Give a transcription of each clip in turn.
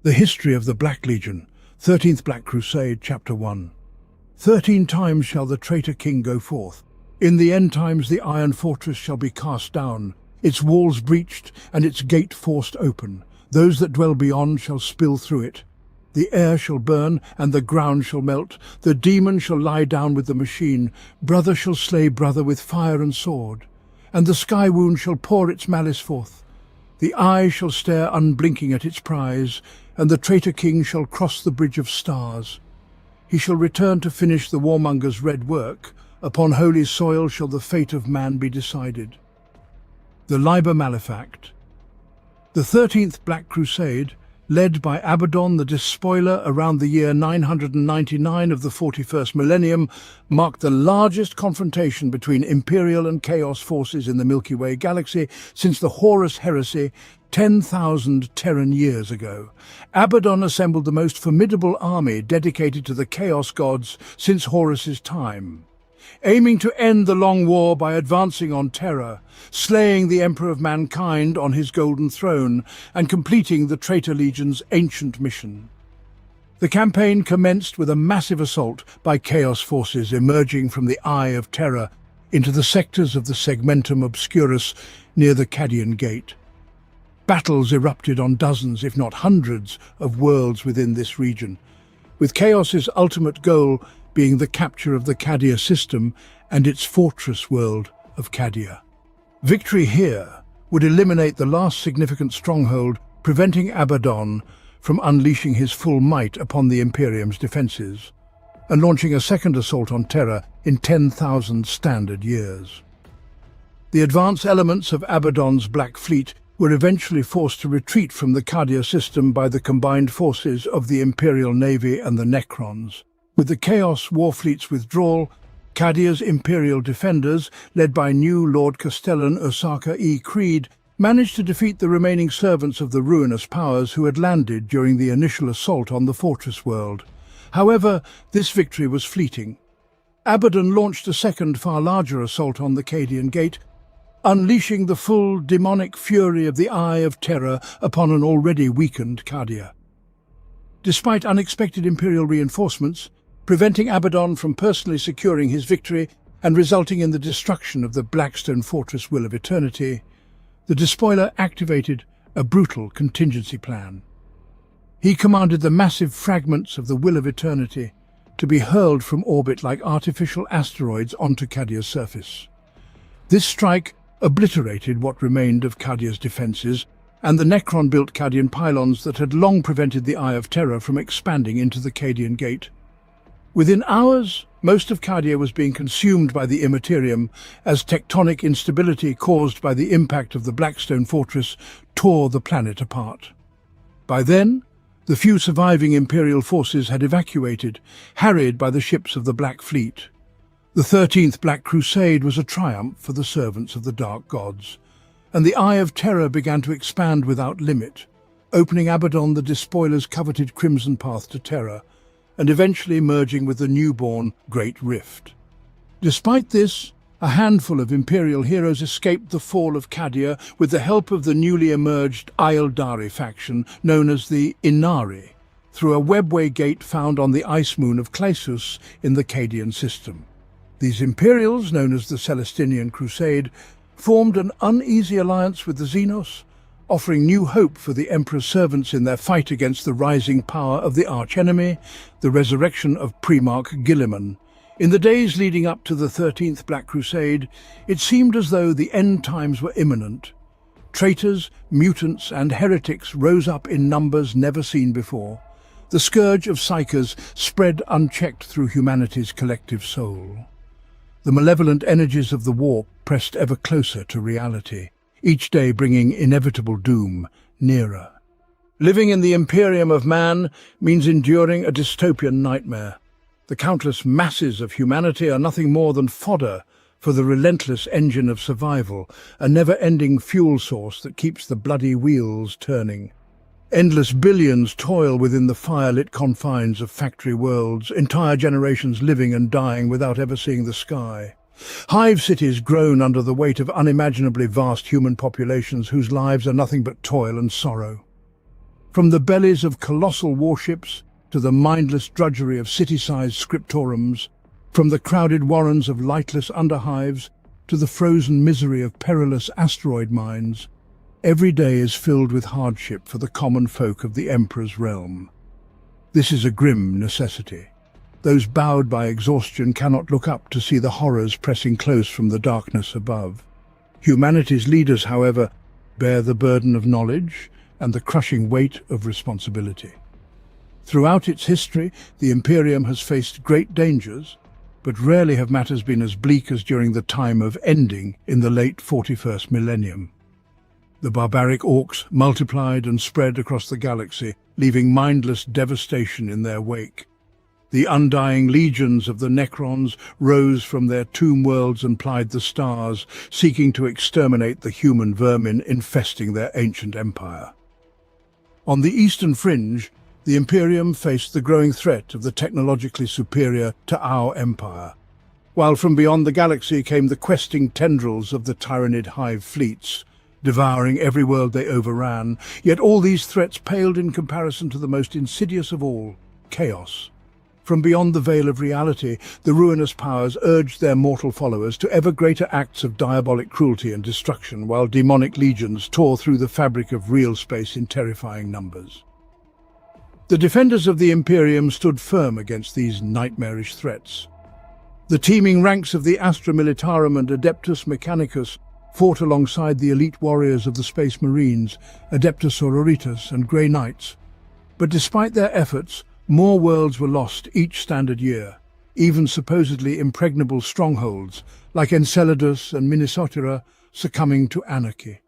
The History of the Black Legion, 13th Black Crusade, Chapter 1. 13 times shall the traitor king go forth. In the end times the iron fortress shall be cast down, its walls breached, and its gate forced open. Those that dwell beyond shall spill through it. The air shall burn, and the ground shall melt. The demon shall lie down with the machine. Brother shall slay brother with fire and sword. And the sky wound shall pour its malice forth. The eye shall stare unblinking at its prize, and the traitor king shall cross the bridge of stars. He shall return to finish the warmonger's red work. Upon holy soil shall the fate of man be decided. The Liber Malefact. The 13th Black Crusade, led by Abaddon the Despoiler around the year 999 of the 41st millennium, marked the largest confrontation between Imperial and Chaos forces in the Milky Way galaxy since the Horus Heresy 10,000 Terran years ago. Abaddon assembled the most formidable army dedicated to the Chaos gods since Horus's time, aiming to end the long war by advancing on Terra, slaying the Emperor of Mankind on his golden throne, and completing the Traitor Legion's ancient mission. The campaign commenced with a massive assault by Chaos forces emerging from the Eye of Terror into the sectors of the Segmentum Obscurus near the Cadian Gate. Battles erupted on dozens, if not hundreds, of worlds within this region, with Chaos's ultimate goal being the capture of the Cadia system and its fortress world of Cadia. Victory here would eliminate the last significant stronghold, preventing Abaddon from unleashing his full might upon the Imperium's defences, and launching a second assault on Terra in 10,000 standard years. The advance elements of Abaddon's Black Fleet were eventually forced to retreat from the Cadia system by the combined forces of the Imperial Navy and the Necrons. With the Chaos Warfleet's withdrawal, Cadia's Imperial defenders, led by new Lord Castellan Osaka E. Creed, managed to defeat the remaining servants of the ruinous powers who had landed during the initial assault on the fortress world. However, this victory was fleeting. Abaddon launched a second, far larger assault on the Cadian Gate, unleashing the full demonic fury of the Eye of Terror upon an already weakened Cadia. Despite unexpected Imperial reinforcements, preventing Abaddon from personally securing his victory and resulting in the destruction of the Blackstone Fortress Will of Eternity, the Despoiler activated a brutal contingency plan. He commanded the massive fragments of the Will of Eternity to be hurled from orbit like artificial asteroids onto Cadia's surface. This strike obliterated what remained of Cadia's defences and the Necron-built Cadian pylons that had long prevented the Eye of Terror from expanding into the Cadian Gate. Within hours, most of Cadia was being consumed by the Immaterium as tectonic instability caused by the impact of the Blackstone Fortress tore the planet apart. By then, the few surviving Imperial forces had evacuated, harried by the ships of the Black Fleet. The 13th Black Crusade was a triumph for the servants of the Dark Gods, and the Eye of Terror began to expand without limit, opening Abaddon the Despoiler's coveted Crimson Path to Terror, and eventually merging with the newborn Great Rift. Despite this, a handful of Imperial heroes escaped the fall of Cadia with the help of the newly emerged Aeldari faction known as the Inari, through a webway gate found on the ice moon of Claysus in the Cadian system. These Imperials, known as the Celestinian Crusade, formed an uneasy alliance with the Xenos, offering new hope for the Emperor's servants in their fight against the rising power of the archenemy, the resurrection of Primarch Guilliman. In the days leading up to the 13th Black Crusade, it seemed as though the end times were imminent. Traitors, mutants, and heretics rose up in numbers never seen before. The scourge of psychers spread unchecked through humanity's collective soul. The malevolent energies of the war pressed ever closer to reality, each day bringing inevitable doom nearer. Living in the Imperium of Man means enduring a dystopian nightmare. The countless masses of humanity are nothing more than fodder for the relentless engine of survival, a never-ending fuel source that keeps the bloody wheels turning. Endless billions toil within the fire-lit confines of factory worlds, entire generations living and dying without ever seeing the sky. Hive cities groan under the weight of unimaginably vast human populations whose lives are nothing but toil and sorrow. From the bellies of colossal warships to the mindless drudgery of city-sized scriptorums, from the crowded warrens of lightless underhives to the frozen misery of perilous asteroid mines, every day is filled with hardship for the common folk of the Emperor's realm. This is a grim necessity. Those bowed by exhaustion cannot look up to see the horrors pressing close from the darkness above. Humanity's leaders, however, bear the burden of knowledge and the crushing weight of responsibility. Throughout its history, the Imperium has faced great dangers, but rarely have matters been as bleak as during the time of ending in the late 41st millennium. The barbaric orcs multiplied and spread across the galaxy, leaving mindless devastation in their wake. The undying legions of the Necrons rose from their tomb worlds and plied the stars, seeking to exterminate the human vermin infesting their ancient empire. On the eastern fringe, the Imperium faced the growing threat of the technologically superior Ta'au Empire, while from beyond the galaxy came the questing tendrils of the Tyranid hive fleets, devouring every world they overran. Yet all these threats paled in comparison to the most insidious of all, chaos. From beyond the veil of reality, the ruinous powers urged their mortal followers to ever greater acts of diabolic cruelty and destruction, while demonic legions tore through the fabric of real space in terrifying numbers. The defenders of the Imperium stood firm against these nightmarish threats. The teeming ranks of the Astra Militarum and Adeptus Mechanicus fought alongside the elite warriors of the Space Marines, Adeptus Sororitas and Grey Knights. But despite their efforts, more worlds were lost each standard year, even supposedly impregnable strongholds like Enceladus and Minnesota succumbing to anarchy.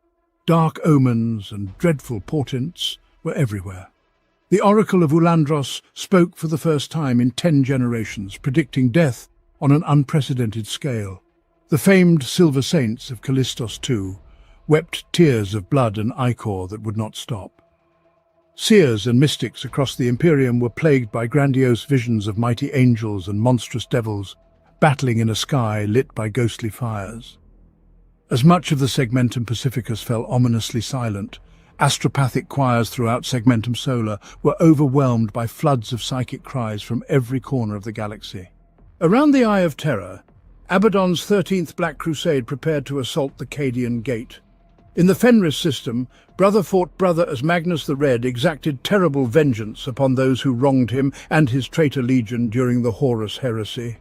Dark omens and dreadful portents were everywhere. The Oracle of Ulandros spoke for the first time in 10 generations, predicting death on an unprecedented scale. The famed Silver Saints of Callistos II wept tears of blood and ichor that would not stop. Seers and mystics across the Imperium were plagued by grandiose visions of mighty angels and monstrous devils, battling in a sky lit by ghostly fires. As much of the Segmentum Pacificus fell ominously silent, astropathic choirs throughout Segmentum Solar were overwhelmed by floods of psychic cries from every corner of the galaxy. Around the Eye of Terror, Abaddon's 13th Black Crusade prepared to assault the Cadian Gate. In the Fenris system, brother fought brother as Magnus the Red exacted terrible vengeance upon those who wronged him and his traitor legion during the Horus heresy.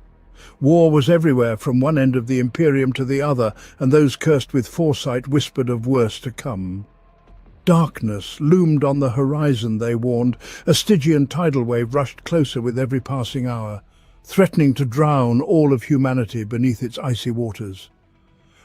War was everywhere from one end of the Imperium to the other, and those cursed with foresight whispered of worse to come. Darkness loomed on the horizon, they warned. A Stygian tidal wave rushed closer with every passing hour, threatening to drown all of humanity beneath its icy waters.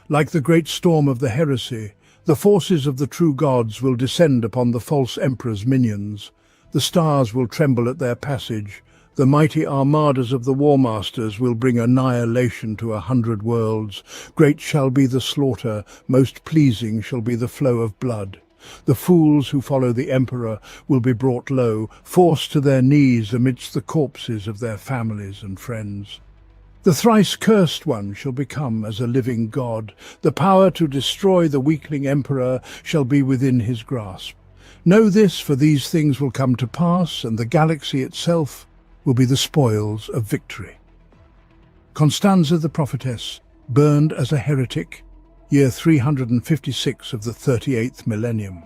Like the great storm of the heresy, the forces of the true gods will descend upon the false emperor's minions. The stars will tremble at their passage. The mighty armadas of the war masters will bring annihilation to 100 worlds. Great shall be the slaughter, most pleasing shall be the flow of blood. The fools who follow the emperor will be brought low, forced to their knees amidst the corpses of their families and friends. The thrice-cursed one shall become as a living god. The power to destroy the weakling emperor shall be within his grasp. Know this, for these things will come to pass, and the galaxy itself will be the spoils of victory. Constanza the prophetess, burned as a heretic, year 356 of the 38th millennium.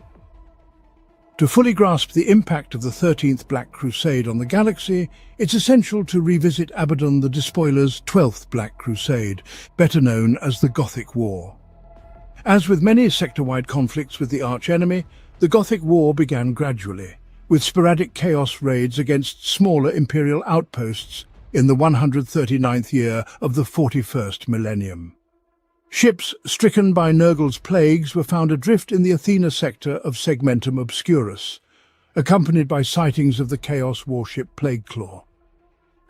To fully grasp the impact of the 13th Black Crusade on the galaxy, it's essential to revisit Abaddon the Despoiler's 12th Black Crusade, better known as the Gothic War. As with many sector-wide conflicts with the arch-enemy, the Gothic War began gradually, with sporadic chaos raids against smaller imperial outposts in the 139th year of the 41st millennium. Ships stricken by Nurgle's plagues were found adrift in the Athena sector of Segmentum Obscurus, accompanied by sightings of the Chaos warship Plagueclaw.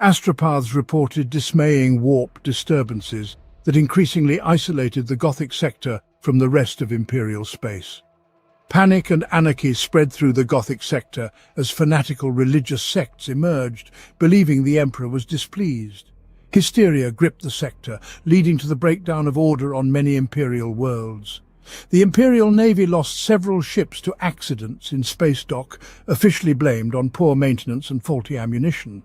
Astropaths reported dismaying warp disturbances that increasingly isolated the Gothic sector from the rest of Imperial space. Panic and anarchy spread through the Gothic sector as fanatical religious sects emerged, believing the Emperor was displeased. Hysteria gripped the sector, leading to the breakdown of order on many imperial worlds. The Imperial Navy lost several ships to accidents in space dock, officially blamed on poor maintenance and faulty ammunition,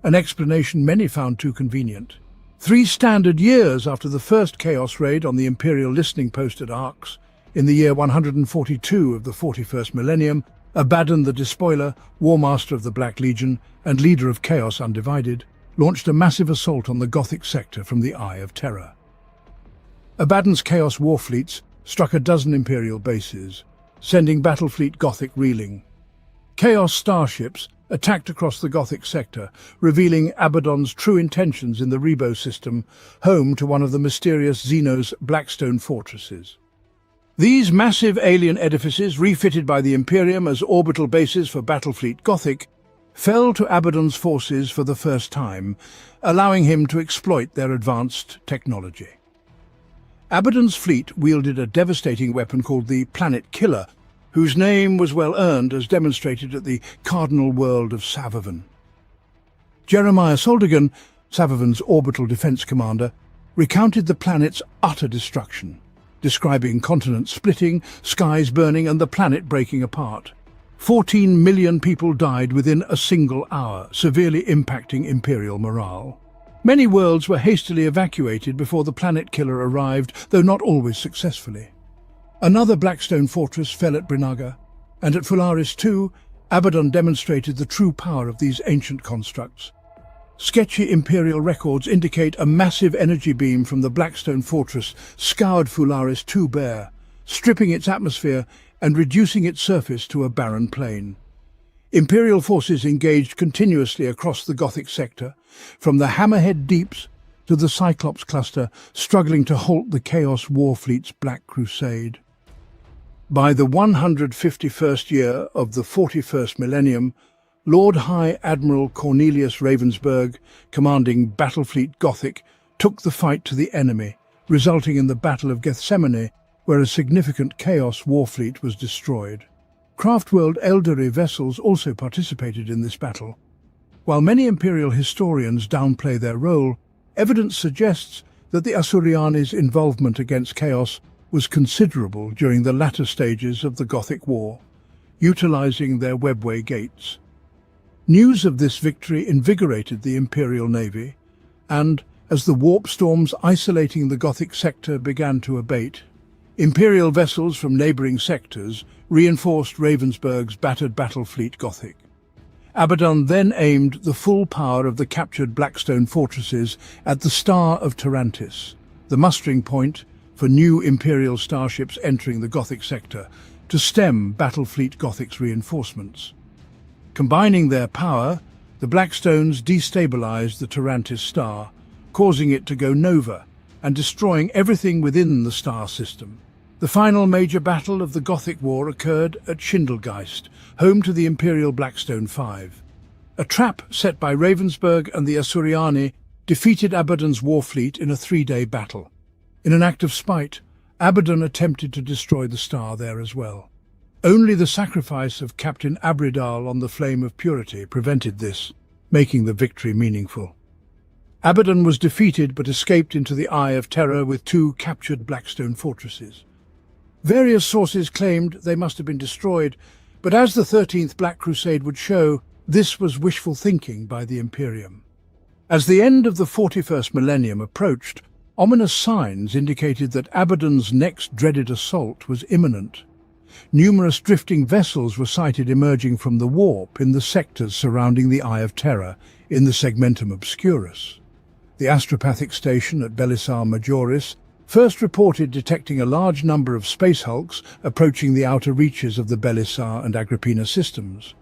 an explanation many found too convenient. 3 standard years after the first Chaos raid on the Imperial listening post at Arx, in the year 142 of the 41st millennium, Abaddon the Despoiler, War Master of the Black Legion and leader of Chaos Undivided, launched a massive assault on the Gothic sector from the Eye of Terror. Abaddon's Chaos war fleets struck a dozen Imperial bases, sending Battlefleet Gothic reeling. Chaos starships attacked across the Gothic sector, revealing Abaddon's true intentions in the Rebo system, home to one of the mysterious Xenos Blackstone fortresses. These massive alien edifices, refitted by the Imperium as orbital bases for Battlefleet Gothic, fell to Abaddon's forces for the first time, allowing him to exploit their advanced technology. Abaddon's fleet wielded a devastating weapon called the Planet Killer, whose name was well earned as demonstrated at the Cardinal World of Savavan. Jeremiah Soldigan, Savavan's orbital defense commander, recounted the planet's utter destruction, describing continents splitting, skies burning and the planet breaking apart. 14 million people died within a single hour, severely impacting Imperial morale. Many worlds were hastily evacuated before the Planet Killer arrived, though not always successfully. Another Blackstone fortress fell at Brinaga, and at Fularis too, Abaddon demonstrated the true power of these ancient constructs. Sketchy Imperial records indicate a massive energy beam from the Blackstone fortress scoured Fularis 2 bare, stripping its atmosphere and reducing its surface to a barren plain. Imperial forces engaged continuously across the Gothic sector, from the Hammerhead Deeps to the Cyclops cluster, struggling to halt the Chaos Warfleet's Black Crusade. By the 151st year of the 41st millennium, Lord High Admiral Cornelius Ravensburg, commanding Battlefleet Gothic, took the fight to the enemy, resulting in the Battle of Gethsemane, where a significant Chaos Warfleet was destroyed. Craftworld Eldari vessels also participated in this battle. While many Imperial historians downplay their role, evidence suggests that the Asuryani's involvement against Chaos was considerable during the latter stages of the Gothic War, utilizing their webway gates. News of this victory invigorated the Imperial Navy, and, as the warp storms isolating the Gothic sector began to abate, Imperial vessels from neighboring sectors reinforced Ravensburg's battered Battlefleet Gothic. Abaddon then aimed the full power of the captured Blackstone fortresses at the Star of Tarantis, the mustering point for new Imperial starships entering the Gothic sector, to stem Battlefleet Gothic's reinforcements. Combining their power, the Blackstones destabilized the Tarantis star, causing it to go nova and destroying everything within the star system. The final major battle of the Gothic War occurred at Schindelgeist, home to the Imperial Blackstone 5. A trap set by Ravensburg and the Asuryani defeated Abaddon's warfleet in a 3-day battle. In an act of spite, Abaddon attempted to destroy the star there as well. Only the sacrifice of Captain Abridal on the Flame of Purity prevented this, making the victory meaningful. Abaddon was defeated but escaped into the Eye of Terror with 2 captured Blackstone fortresses. Various sources claimed they must have been destroyed, but as the 13th Black Crusade would show, this was wishful thinking by the Imperium. As the end of the 41st millennium approached, ominous signs indicated that Abaddon's next dreaded assault was imminent. Numerous drifting vessels were sighted emerging from the warp in the sectors surrounding the Eye of Terror in the Segmentum Obscurus. The astropathic station at Belisar Majoris first reported detecting a large number of space hulks approaching the outer reaches of the Belisar and Agrippina systems.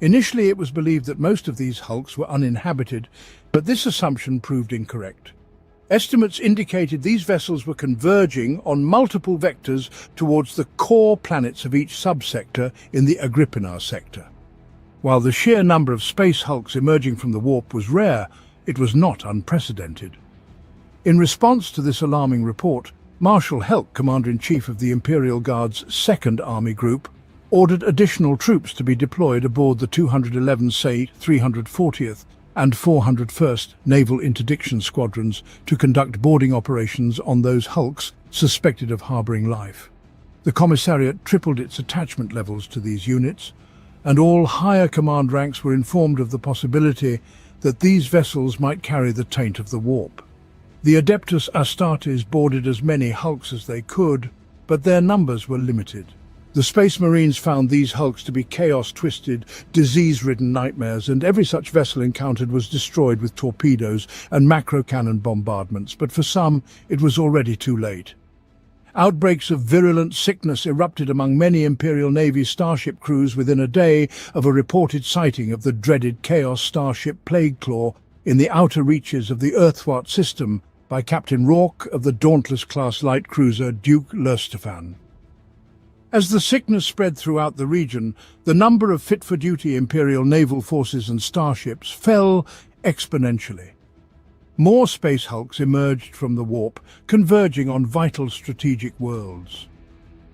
Initially, it was believed that most of these hulks were uninhabited, but this assumption proved incorrect. Estimates indicated these vessels were converging on multiple vectors towards the core planets of each subsector in the Agrippina sector. While the sheer number of space hulks emerging from the warp was rare, it was not unprecedented. In response to this alarming report, Marshal Helk, Commander-in-Chief of the Imperial Guard's 2nd Army Group, ordered additional troops to be deployed aboard the 211 SAE 340th and 401st Naval Interdiction Squadrons to conduct boarding operations on those hulks suspected of harboring life. The commissariat tripled its attachment levels to these units, and all higher command ranks were informed of the possibility that these vessels might carry the taint of the warp. The Adeptus Astartes boarded as many hulks as they could, but their numbers were limited. The Space Marines found these hulks to be chaos-twisted, disease-ridden nightmares, and every such vessel encountered was destroyed with torpedoes and macro-cannon bombardments, but for some it was already too late. Outbreaks of virulent sickness erupted among many Imperial Navy starship crews within a day of a reported sighting of the dreaded Chaos starship Plague Claw in the outer reaches of the Earthwart system by Captain Rourke of the Dauntless-class light cruiser Duke Lerstefan. As the sickness spread throughout the region, the number of fit-for-duty Imperial naval forces and starships fell exponentially. More space hulks emerged from the warp, converging on vital strategic worlds.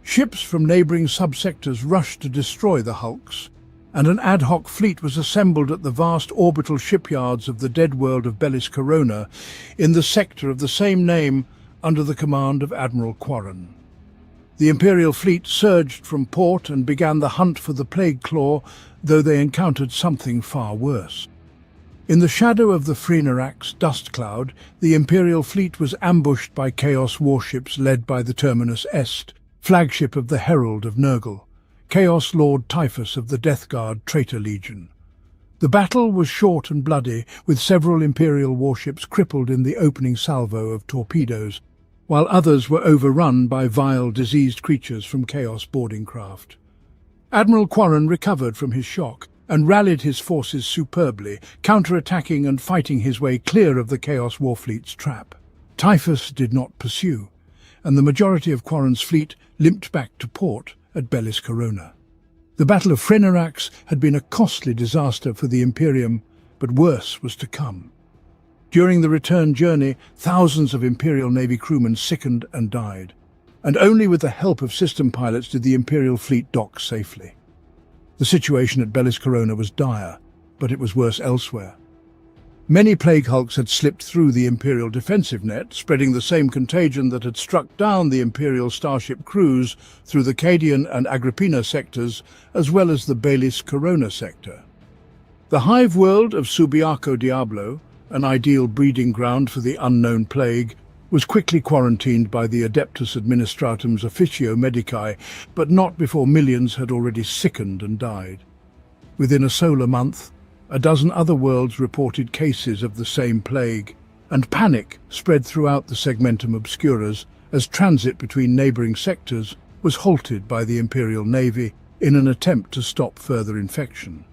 Ships from neighbouring subsectors rushed to destroy the hulks, and an ad hoc fleet was assembled at the vast orbital shipyards of the dead world of Bellis Corona in the sector of the same name under the command of Admiral Quarren. The Imperial fleet surged from port and began the hunt for the Plague Claw, though they encountered something far worse. In the shadow of the Phrinarak's dust cloud, the Imperial fleet was ambushed by Chaos warships led by the Terminus Est, flagship of the Herald of Nurgle, Chaos Lord Typhus of the Death Guard Traitor Legion. The battle was short and bloody, with several Imperial warships crippled in the opening salvo of torpedoes, while others were overrun by vile, diseased creatures from Chaos boarding craft. Admiral Quarren recovered from his shock and rallied his forces superbly, counter-attacking and fighting his way clear of the Chaos Warfleet's trap. Typhus did not pursue, and the majority of Quarren's fleet limped back to port at Bellis Corona. The Battle of Phrinarak's had been a costly disaster for the Imperium, but worse was to come. During the return journey, thousands of Imperial Navy crewmen sickened and died, and only with the help of system pilots did the Imperial fleet dock safely. The situation at Bellis Corona was dire, but it was worse elsewhere. Many plague hulks had slipped through the Imperial defensive net, spreading the same contagion that had struck down the Imperial starship crews through the Cadian and Agrippina sectors, as well as the Bellis Corona sector. The hive world of Subiaco Diablo, an ideal breeding ground for the unknown plague, was quickly quarantined by the Adeptus Administratum's Officio Medicae, but not before millions had already sickened and died. Within a solar month, a dozen other worlds reported cases of the same plague, and panic spread throughout the Segmentum Obscuras as transit between neighbouring sectors was halted by the Imperial Navy in an attempt to stop further infection.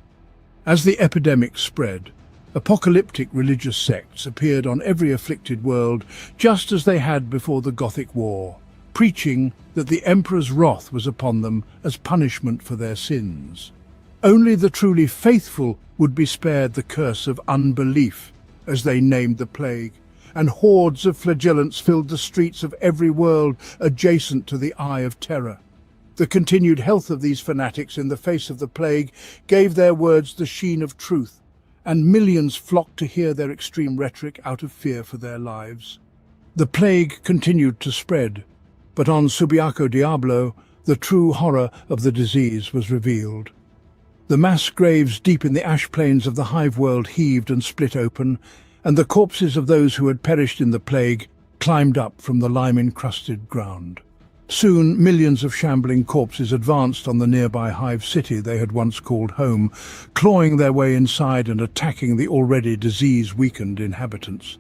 As the epidemic spread, apocalyptic religious sects appeared on every afflicted world, just as they had before the Gothic War, preaching that the Emperor's wrath was upon them as punishment for their sins. Only the truly faithful would be spared the curse of unbelief, as they named the plague, and hordes of flagellants filled the streets of every world adjacent to the Eye of Terror. The continued health of these fanatics in the face of the plague gave their words the sheen of truth, and millions flocked to hear their extreme rhetoric out of fear for their lives. The plague continued to spread, but on Subiaco Diablo, the true horror of the disease was revealed. The mass graves deep in the ash plains of the hive world heaved and split open, and the corpses of those who had perished in the plague climbed up from the lime-encrusted ground. Soon, millions of shambling corpses advanced on the nearby hive city they had once called home, clawing their way inside and attacking the already disease-weakened inhabitants.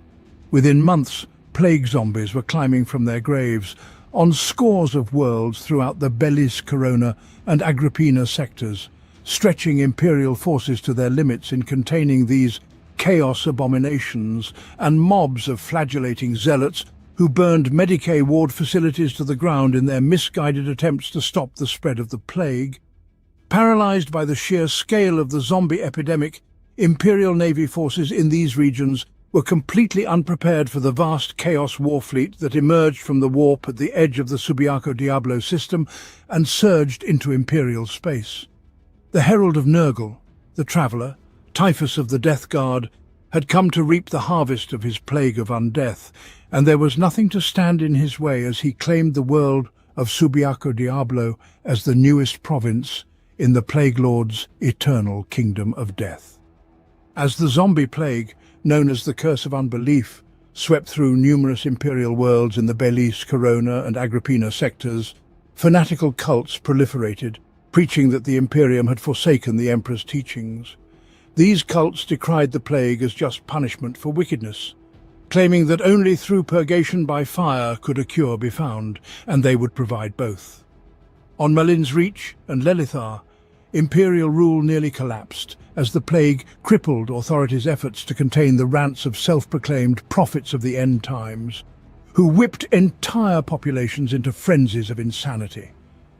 Within months, plague zombies were climbing from their graves on scores of worlds throughout the Bellis Corona and Agrippina sectors, stretching Imperial forces to their limits in containing these chaos abominations and mobs of flagellating zealots who burned Medicae ward facilities to the ground in their misguided attempts to stop the spread of the plague. Paralyzed by the sheer scale of the zombie epidemic, Imperial Navy forces in these regions were completely unprepared for the vast Chaos Warfleet that emerged from the warp at the edge of the Subiaco Diablo system and surged into Imperial space. The Herald of Nurgle, the Traveller, Typhus of the Death Guard, had come to reap the harvest of his plague of undeath, and there was nothing to stand in his way as he claimed the world of Subiaco Diablo as the newest province in the Plague Lord's eternal kingdom of death. As the zombie plague, known as the Curse of Unbelief, swept through numerous imperial worlds in the Belize, Corona and Agrippina sectors, fanatical cults proliferated, preaching that the Imperium had forsaken the Emperor's teachings. These cults decried the plague as just punishment for wickedness, claiming that only through purgation by fire could a cure be found, and they would provide both. On Malin's Reach and Lelithar, imperial rule nearly collapsed, as the plague crippled authorities' efforts to contain the rants of self-proclaimed prophets of the end times, who whipped entire populations into frenzies of insanity.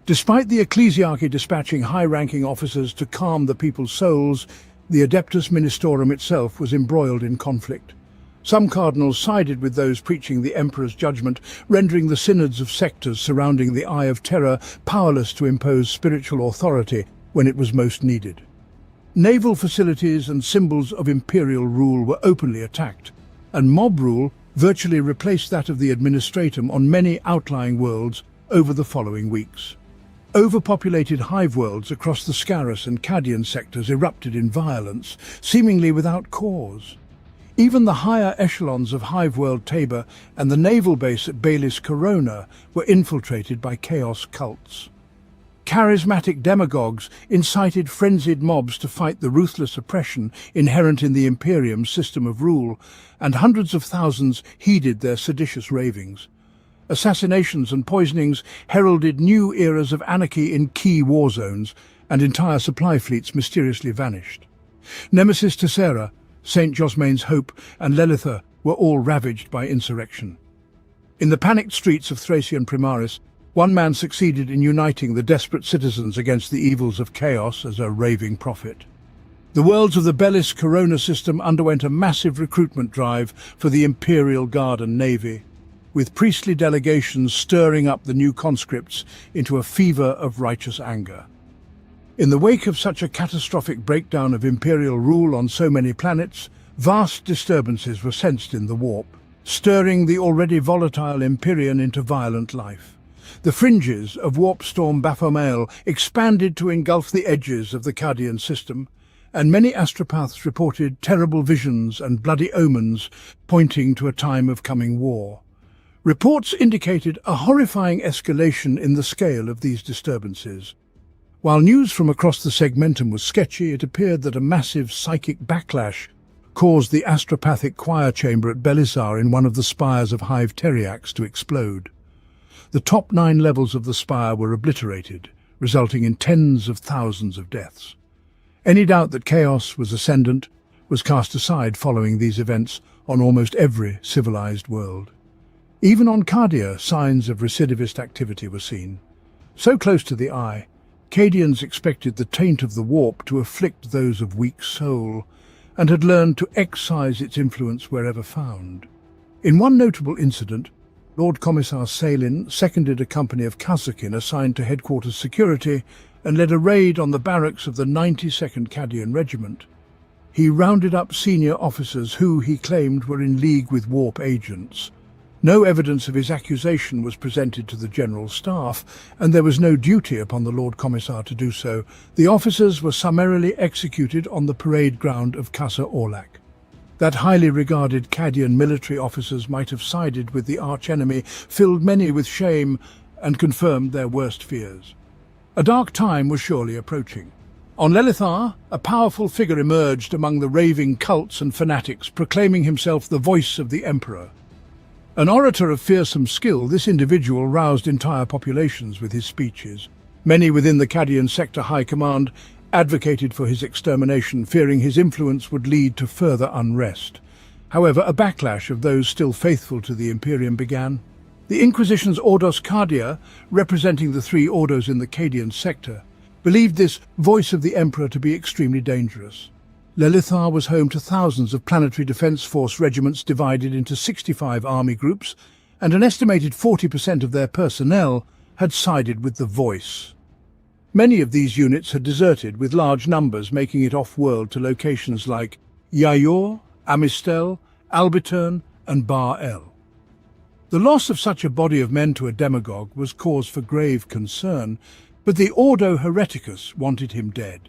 Despite the ecclesiarchy dispatching high-ranking officers to calm the people's souls, the Adeptus Ministorum itself was embroiled in conflict. Some cardinals sided with those preaching the Emperor's judgment, rendering the synods of sectors surrounding the Eye of Terror powerless to impose spiritual authority when it was most needed. Naval facilities and symbols of imperial rule were openly attacked, and mob rule virtually replaced that of the administratum on many outlying worlds over the following weeks. Overpopulated hive worlds across the Scarus and Cadian sectors erupted in violence, seemingly without cause. Even the higher echelons of Hive World Tabor and the naval base at Belize Corona were infiltrated by chaos cults. Charismatic demagogues incited frenzied mobs to fight the ruthless oppression inherent in the Imperium's system of rule, and hundreds of thousands heeded their seditious ravings. Assassinations and poisonings heralded new eras of anarchy in key war zones, and entire supply fleets mysteriously vanished. Nemesis Tessera, St. Josmain's Hope, and Lelithar were all ravaged by insurrection. In the panicked streets of Thracian Primaris, one man succeeded in uniting the desperate citizens against the evils of chaos as a raving prophet. The worlds of the Belize Corona system underwent a massive recruitment drive for the Imperial Guard and Navy, with priestly delegations stirring up the new conscripts into a fever of righteous anger. In the wake of such a catastrophic breakdown of imperial rule on so many planets, vast disturbances were sensed in the warp, stirring the already volatile Empyrean into violent life. The fringes of warp storm Baphomet expanded to engulf the edges of the Cadian system, and many astropaths reported terrible visions and bloody omens pointing to a time of coming war. Reports indicated a horrifying escalation in the scale of these disturbances. While news from across the segmentum was sketchy, it appeared that a massive psychic backlash caused the astropathic choir chamber at Belisar in one of the spires of Hive Teriax to explode. The top 9 levels of the spire were obliterated, resulting in tens of thousands of deaths. Any doubt that chaos was ascendant was cast aside following these events on almost every civilized world. Even on Cadia, signs of recidivist activity were seen. So close to the eye, Cadians expected the taint of the warp to afflict those of weak soul, and had learned to excise its influence wherever found. In one notable incident, Lord Commissar Salin seconded a company of Kazakin assigned to headquarters security and led a raid on the barracks of the 92nd Cadian Regiment. He rounded up senior officers who, he claimed, were in league with warp agents. No evidence of his accusation was presented to the General Staff, and there was no duty upon the Lord Commissar to do so. The officers were summarily executed on the parade ground of Casa Orlac. That highly regarded Cadian military officers might have sided with the archenemy filled many with shame and confirmed their worst fears. A dark time was surely approaching. On Lelithar, a powerful figure emerged among the raving cults and fanatics, proclaiming himself the voice of the Emperor. An orator of fearsome skill, this individual roused entire populations with his speeches. Many within the Cadian sector high command advocated for his extermination, fearing his influence would lead to further unrest. However, a backlash of those still faithful to the Imperium began. The Inquisition's Ordos Cadia, representing the 3 ordos in the Cadian sector, believed this voice of the Emperor to be extremely dangerous. Lelithar was home to thousands of planetary defense force regiments divided into 65 army groups, and an estimated 40% of their personnel had sided with the voice. Many of these units had deserted, with large numbers making it off-world to locations like Yayor Amistel, Albitern, and Bar-El. The loss of such a body of men to a demagogue was cause for grave concern, but the Ordo Hereticus wanted him dead.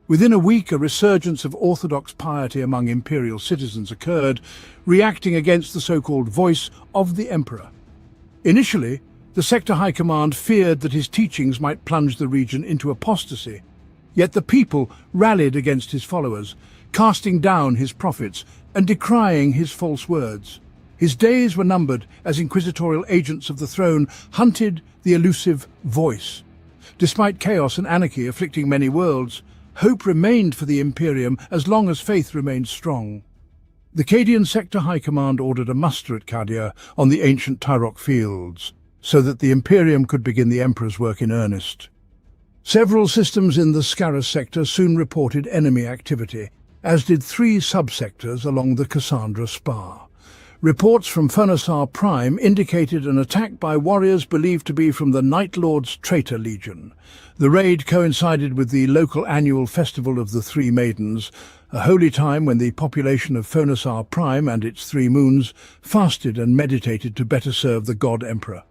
Within a week, a resurgence of orthodox piety among imperial citizens occurred, reacting against the so-called voice of the emperor. Initially, the sector high command feared that his teachings might plunge the region into apostasy, yet the people rallied against his followers, casting down his prophets and decrying his false words. His days were numbered as inquisitorial agents of the throne hunted the elusive voice. Despite chaos and anarchy afflicting many worlds, hope remained for the Imperium as long as faith remained strong. The Cadian sector high command ordered a muster at Cadia on the ancient Tyrok fields, so that the Imperium could begin the Emperor's work in earnest. Several systems in the Scarus sector soon reported enemy activity, as did 3 subsectors along the Cassandra Spar. Reports from Philosopher Prime indicated an attack by warriors believed to be from the Night Lord's Traitor Legion. The raid coincided with the local annual festival of the Three Maidens, a holy time when the population of Philosopher Prime and its 3 moons fasted and meditated to better serve the God Emperor.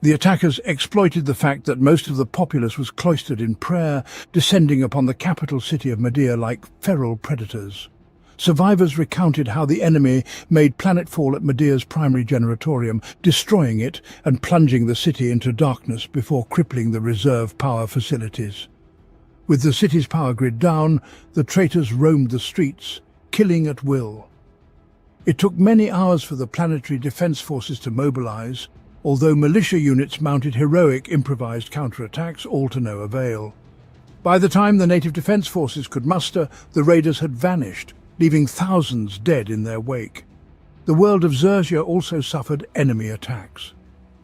The attackers exploited the fact that most of the populace was cloistered in prayer, descending upon the capital city of Medea like feral predators. Survivors recounted how the enemy made planetfall at Medea's primary generatorium, destroying it and plunging the city into darkness before crippling the reserve power facilities. With the city's power grid down, the traitors roamed the streets, killing at will. It took many hours for the planetary defense forces to mobilize, although militia units mounted heroic improvised counterattacks, all to no avail. By the time the native defense forces could muster, the raiders had vanished, leaving thousands dead in their wake. The world of Xerxia also suffered enemy attacks.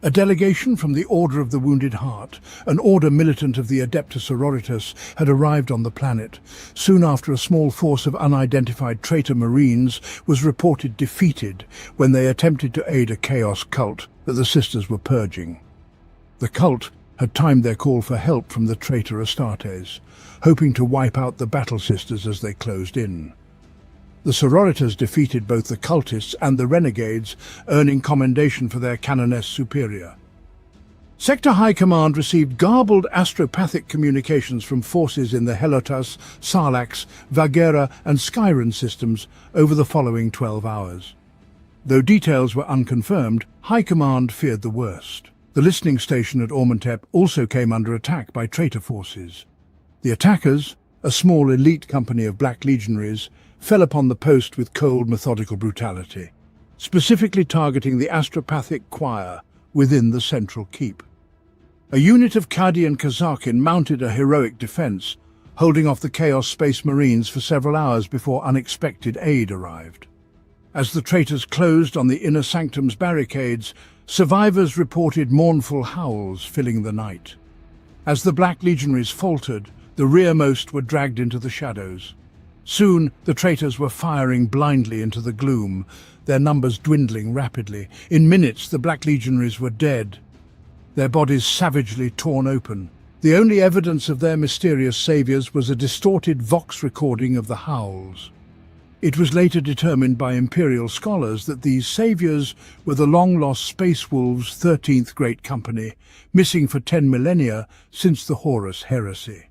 A delegation from the Order of the Wounded Heart, an order militant of the Adeptus Sororitas, had arrived on the planet. Soon after, a small force of unidentified traitor marines was reported defeated when they attempted to aid a chaos cult that the sisters were purging. The cult had timed their call for help from the traitor Astartes, hoping to wipe out the battle sisters as they closed in. The Sororitas defeated both the cultists and the renegades, earning commendation for their canoness superior. Sector High Command received garbled astropathic communications from forces in the Helotas, Sarlax, Vagera and Skyran systems over the following 12 hours. Though details were unconfirmed, High Command feared the worst. The listening station at Ormontep also came under attack by traitor forces. The attackers, a small elite company of Black Legionaries, fell upon the post with cold, methodical brutality, specifically targeting the astropathic choir within the central keep. A unit of Cadia and Kazakin mounted a heroic defense, holding off the Chaos Space Marines for several hours before unexpected aid arrived. As the traitors closed on the inner sanctum's barricades, survivors reported mournful howls filling the night. As the Black Legionaries faltered, the rearmost were dragged into the shadows. Soon, the traitors were firing blindly into the gloom, their numbers dwindling rapidly. In minutes, the Black Legionaries were dead, their bodies savagely torn open. The only evidence of their mysterious saviors was a distorted Vox recording of the howls. It was later determined by Imperial scholars that these saviors were the long-lost Space Wolves' 13th Great Company, missing for 10 millennia since the Horus Heresy.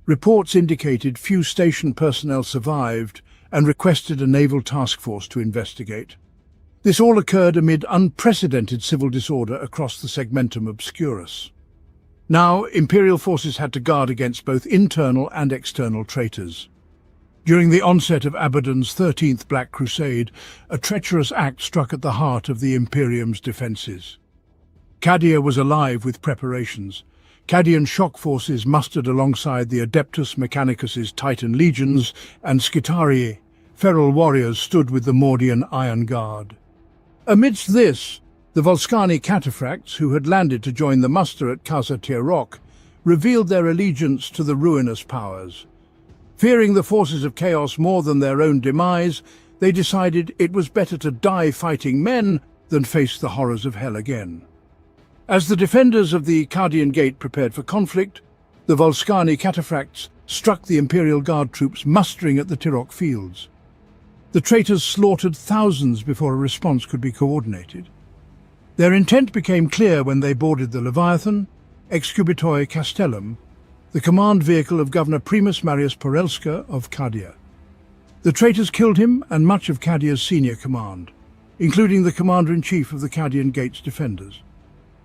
Reports indicated few station personnel survived and requested a naval task force to investigate. This all occurred amid unprecedented civil disorder across the Segmentum Obscurus. Now, Imperial forces had to guard against both internal and external traitors. During the onset of Abaddon's 13th Black Crusade, a treacherous act struck at the heart of the Imperium's defences. Cadia was alive with preparations. Cadian shock forces mustered alongside the Adeptus Mechanicus's Titan legions, and Skitarii, feral warriors, stood with the Mordian Iron Guard. Amidst this, the Volscani cataphracts, who had landed to join the muster at Casa Tirok, revealed their allegiance to the ruinous powers. Fearing the forces of chaos more than their own demise, they decided it was better to die fighting men than face the horrors of hell again. As the defenders of the Cadian Gate prepared for conflict, the Volscani cataphracts struck the Imperial Guard troops mustering at the Tirok fields. The traitors slaughtered thousands before a response could be coordinated. Their intent became clear when they boarded the Leviathan, excubitoi castellum, the command vehicle of Governor Primus Marius Porelska of Cadia. The traitors killed him and much of Cadia's senior command, including the commander-in-chief of the Cadian Gate's defenders.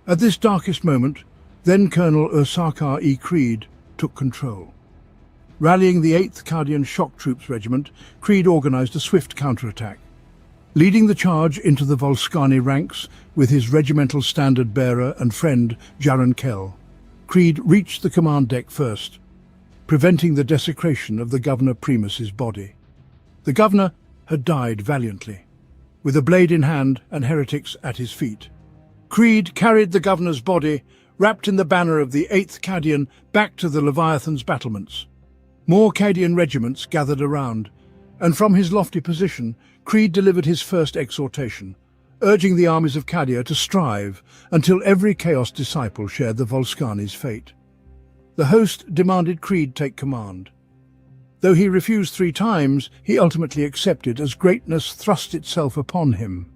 At this darkest moment, then-Colonel Ursakar E. Creed took control. Rallying the 8th Cadian Shock Troops Regiment, Creed organized a swift counterattack. Leading the charge into the Volskani ranks with his regimental standard-bearer and friend Jaron Kell, Creed reached the command deck first, preventing the desecration of the Governor Primus's body. The governor had died valiantly, with a blade in hand and heretics at his feet. Creed carried the governor's body, wrapped in the banner of the 8th Cadian, back to the Leviathan's battlements. More Cadian regiments gathered around, and from his lofty position, Creed delivered his first exhortation, urging the armies of Cadia to strive until every Chaos disciple shared the Volskani's fate. The host demanded Creed take command. Though he refused 3 times, he ultimately accepted as greatness thrust itself upon him.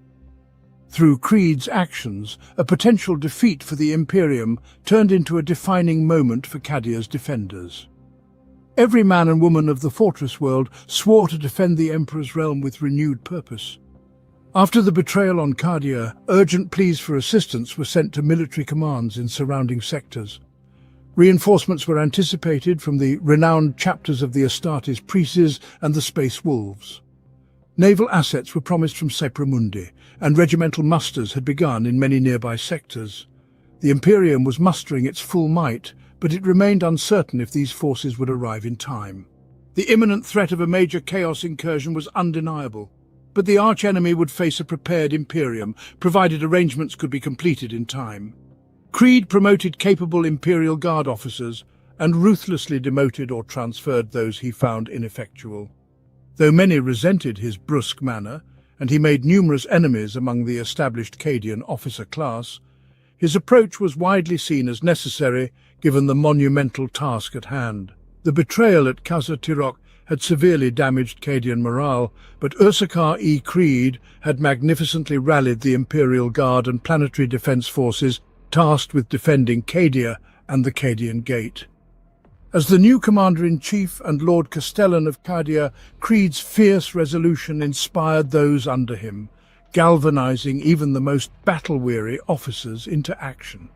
Through Creed's actions, a potential defeat for the Imperium turned into a defining moment for Cadia's defenders. Every man and woman of the fortress world swore to defend the Emperor's realm with renewed purpose. After the betrayal on Cadia, urgent pleas for assistance were sent to military commands in surrounding sectors. Reinforcements were anticipated from the renowned chapters of the Astartes Priests and the Space Wolves. Naval assets were promised from Sepramundi, and regimental musters had begun in many nearby sectors. The Imperium was mustering its full might, but it remained uncertain if these forces would arrive in time. The imminent threat of a major Chaos incursion was undeniable, but the archenemy would face a prepared Imperium, provided arrangements could be completed in time. Creed promoted capable Imperial Guard officers and ruthlessly demoted or transferred those he found ineffectual. Though many resented his brusque manner, and he made numerous enemies among the established Cadian officer class, his approach was widely seen as necessary given the monumental task at hand. The betrayal at Casa Tirok had severely damaged Cadian morale, but Ursakar E. Creed had magnificently rallied the Imperial Guard and planetary defense forces tasked with defending Cadia and the Cadian Gate. As the new commander-in-chief and Lord Castellan of Cadia, Creed's fierce resolution inspired those under him, galvanizing even the most battle-weary officers into action.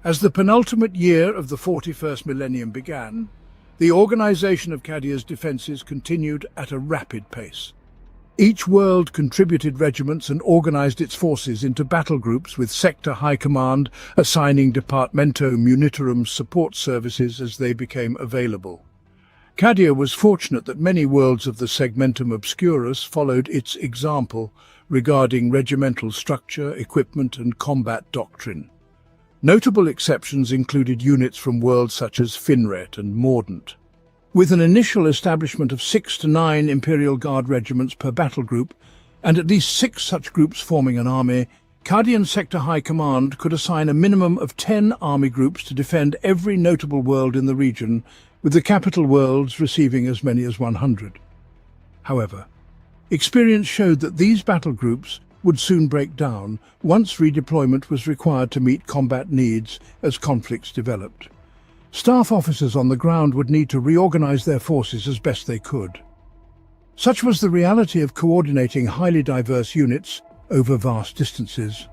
As the penultimate year of the 41st millennium began, the organization of Cadia's defenses continued at a rapid pace. Each world contributed regiments and organized its forces into battle groups with sector high command assigning Departamento Munitorum support services as they became available. Cadia was fortunate that many worlds of the Segmentum Obscurus followed its example regarding regimental structure, equipment and combat doctrine. Notable exceptions included units from worlds such as Finret and Mordant. With an initial establishment of 6 to 9 Imperial Guard regiments per battle group, and at least 6 such groups forming an army, Cadian Sector High Command could assign a minimum of 10 army groups to defend every notable world in the region, with the capital worlds receiving as many as 100. However, experience showed that these battle groups would soon break down once redeployment was required to meet combat needs as conflicts developed. Staff officers on the ground would need to reorganize their forces as best they could. Such was the reality of coordinating highly diverse units over vast distances.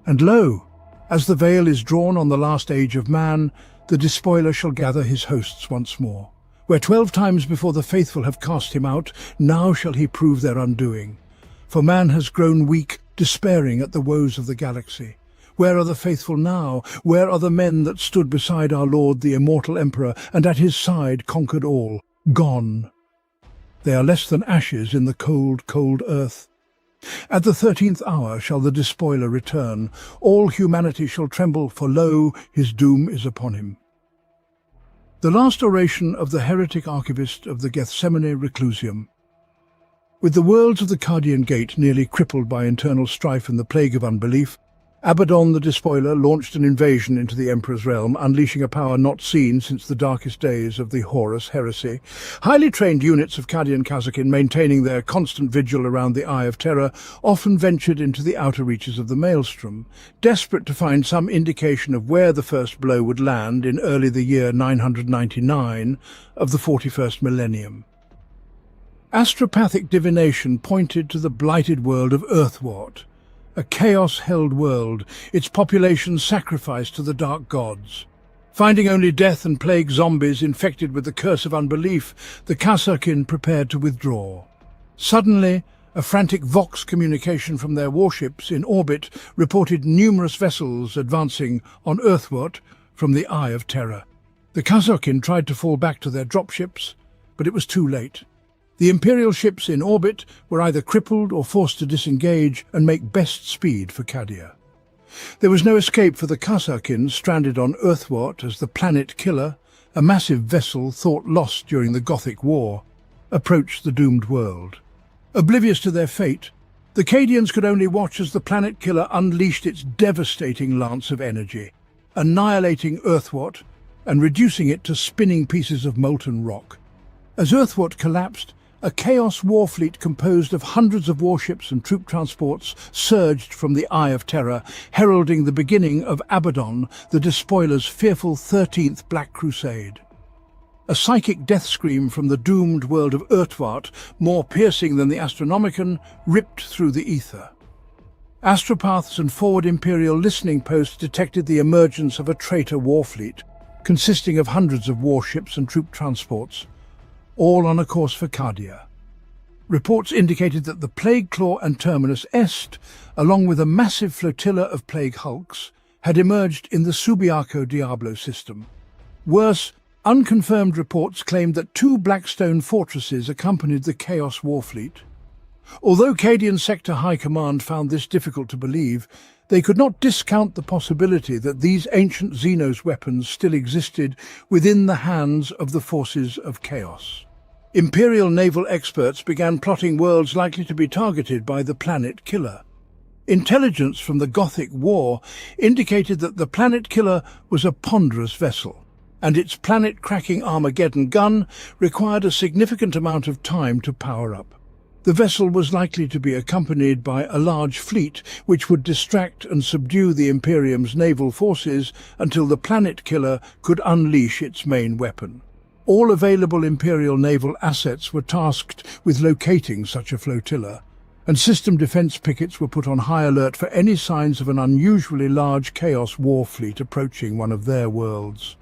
And lo, as the veil is drawn on the last age of man, the despoiler shall gather his hosts once more. Where 12 times before the faithful have cast him out, now shall he prove their undoing. For man has grown weak, despairing at the woes of the galaxy. Where are the faithful now? Where are the men that stood beside our Lord, the immortal Emperor, and at his side conquered all? Gone. They are less than ashes in the cold, cold earth. At the 13th hour shall the despoiler return. All humanity shall tremble, for lo, his doom is upon him. The last oration of the heretic archivist of the Gethsemane Reclusium. With the worlds of the Cadian Gate nearly crippled by internal strife and the plague of unbelief, Abaddon the Despoiler launched an invasion into the Emperor's realm, unleashing a power not seen since the darkest days of the Horus heresy. Highly trained units of Cadian Kazakin, maintaining their constant vigil around the Eye of Terror, often ventured into the outer reaches of the Maelstrom, desperate to find some indication of where the first blow would land in early the year 999 of the 41st millennium. Astropathic divination pointed to the blighted world of Earthwort, a chaos-held world, its population sacrificed to the dark gods. Finding only death and plague zombies infected with the curse of unbelief, the Kasrkin prepared to withdraw. Suddenly, a frantic Vox communication from their warships in orbit reported numerous vessels advancing on Earthwort from the Eye of Terror. The Kasrkin tried to fall back to their dropships, but it was too late. The Imperial ships in orbit were either crippled or forced to disengage and make best speed for Cadia. There was no escape for the Kasrkin stranded on Earthwort as the Planet Killer, a massive vessel thought lost during the Gothic War, approached the doomed world. Oblivious to their fate, the Cadians could only watch as the Planet Killer unleashed its devastating lance of energy, annihilating Earthwort and reducing it to spinning pieces of molten rock. As Earthwort collapsed, a Chaos war fleet composed of hundreds of warships and troop transports surged from the Eye of Terror, heralding the beginning of Abaddon, the Despoiler's fearful 13th Black Crusade. A psychic death scream from the doomed world of Earthwort, more piercing than the Astronomicon, ripped through the ether. Astropaths and forward Imperial listening posts detected the emergence of a traitor war fleet, consisting of hundreds of warships and troop transports, all on a course for Cadia. Reports indicated that the Plague Claw and Terminus Est, along with a massive flotilla of plague hulks, had emerged in the Subiaco Diablo system. Worse, unconfirmed reports claimed that 2 Blackstone fortresses accompanied the Chaos Warfleet. Although Cadian Sector High Command found this difficult to believe, they could not discount the possibility that these ancient Xenos weapons still existed within the hands of the forces of Chaos. Imperial naval experts began plotting worlds likely to be targeted by the Planet Killer. Intelligence from the Gothic War indicated that the Planet Killer was a ponderous vessel, and its planet-cracking Armageddon gun required a significant amount of time to power up. The vessel was likely to be accompanied by a large fleet which would distract and subdue the Imperium's naval forces until the Planet Killer could unleash its main weapon. All available Imperial naval assets were tasked with locating such a flotilla, and system defense pickets were put on high alert for any signs of an unusually large Chaos war fleet approaching one of their worlds.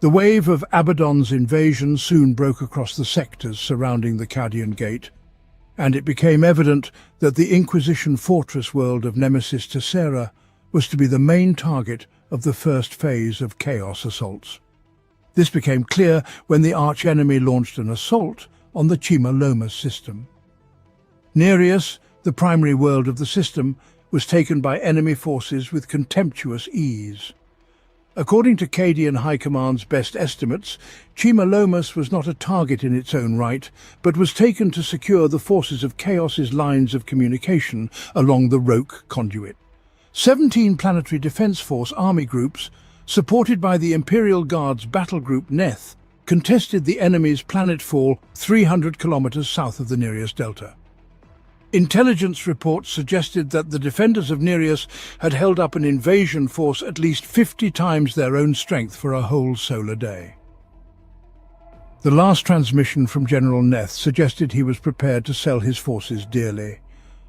The wave of Abaddon's invasion soon broke across the sectors surrounding the Cadian Gate, and it became evident that the Inquisition fortress world of Nemesis Tessera was to be the main target of the first phase of Chaos assaults. This became clear when the arch-enemy launched an assault on the Chima Lomas system. Nereus, the primary world of the system, was taken by enemy forces with contemptuous ease. According to Cadian High Command's best estimates, Chima Lomas was not a target in its own right, but was taken to secure the forces of Chaos's lines of communication along the Roke conduit. 17 Planetary Defense Force army groups, supported by the Imperial Guard's battle group Neth, contested the enemy's planetfall 300 kilometers south of the Nereus Delta. Intelligence reports suggested that the defenders of Nereus had held up an invasion force at least 50 times their own strength for a whole solar day. The last transmission from General Neth suggested he was prepared to sell his forces dearly.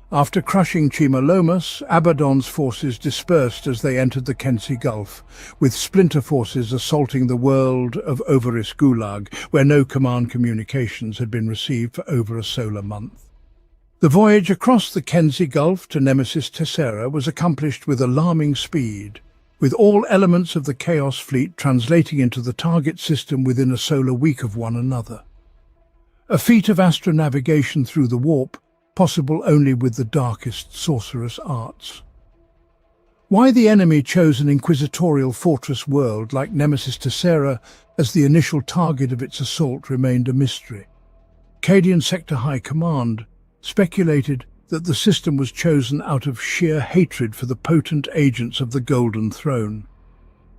After crushing Chima Lomas, Abaddon's forces dispersed as they entered the Kensi Gulf, with splinter forces assaulting the world of Overis Gulag, where no command communications had been received for over a solar month. The voyage across the Kensi Gulf to Nemesis Tessera was accomplished with alarming speed, with all elements of the Chaos fleet translating into the target system within a solar week of one another. A feat of astronavigation through the warp, possible only with the darkest sorcerous arts. Why the enemy chose an inquisitorial fortress world like Nemesis Tessera as the initial target of its assault remained a mystery. Cadian Sector High Command speculated that the system was chosen out of sheer hatred for the potent agents of the Golden Throne.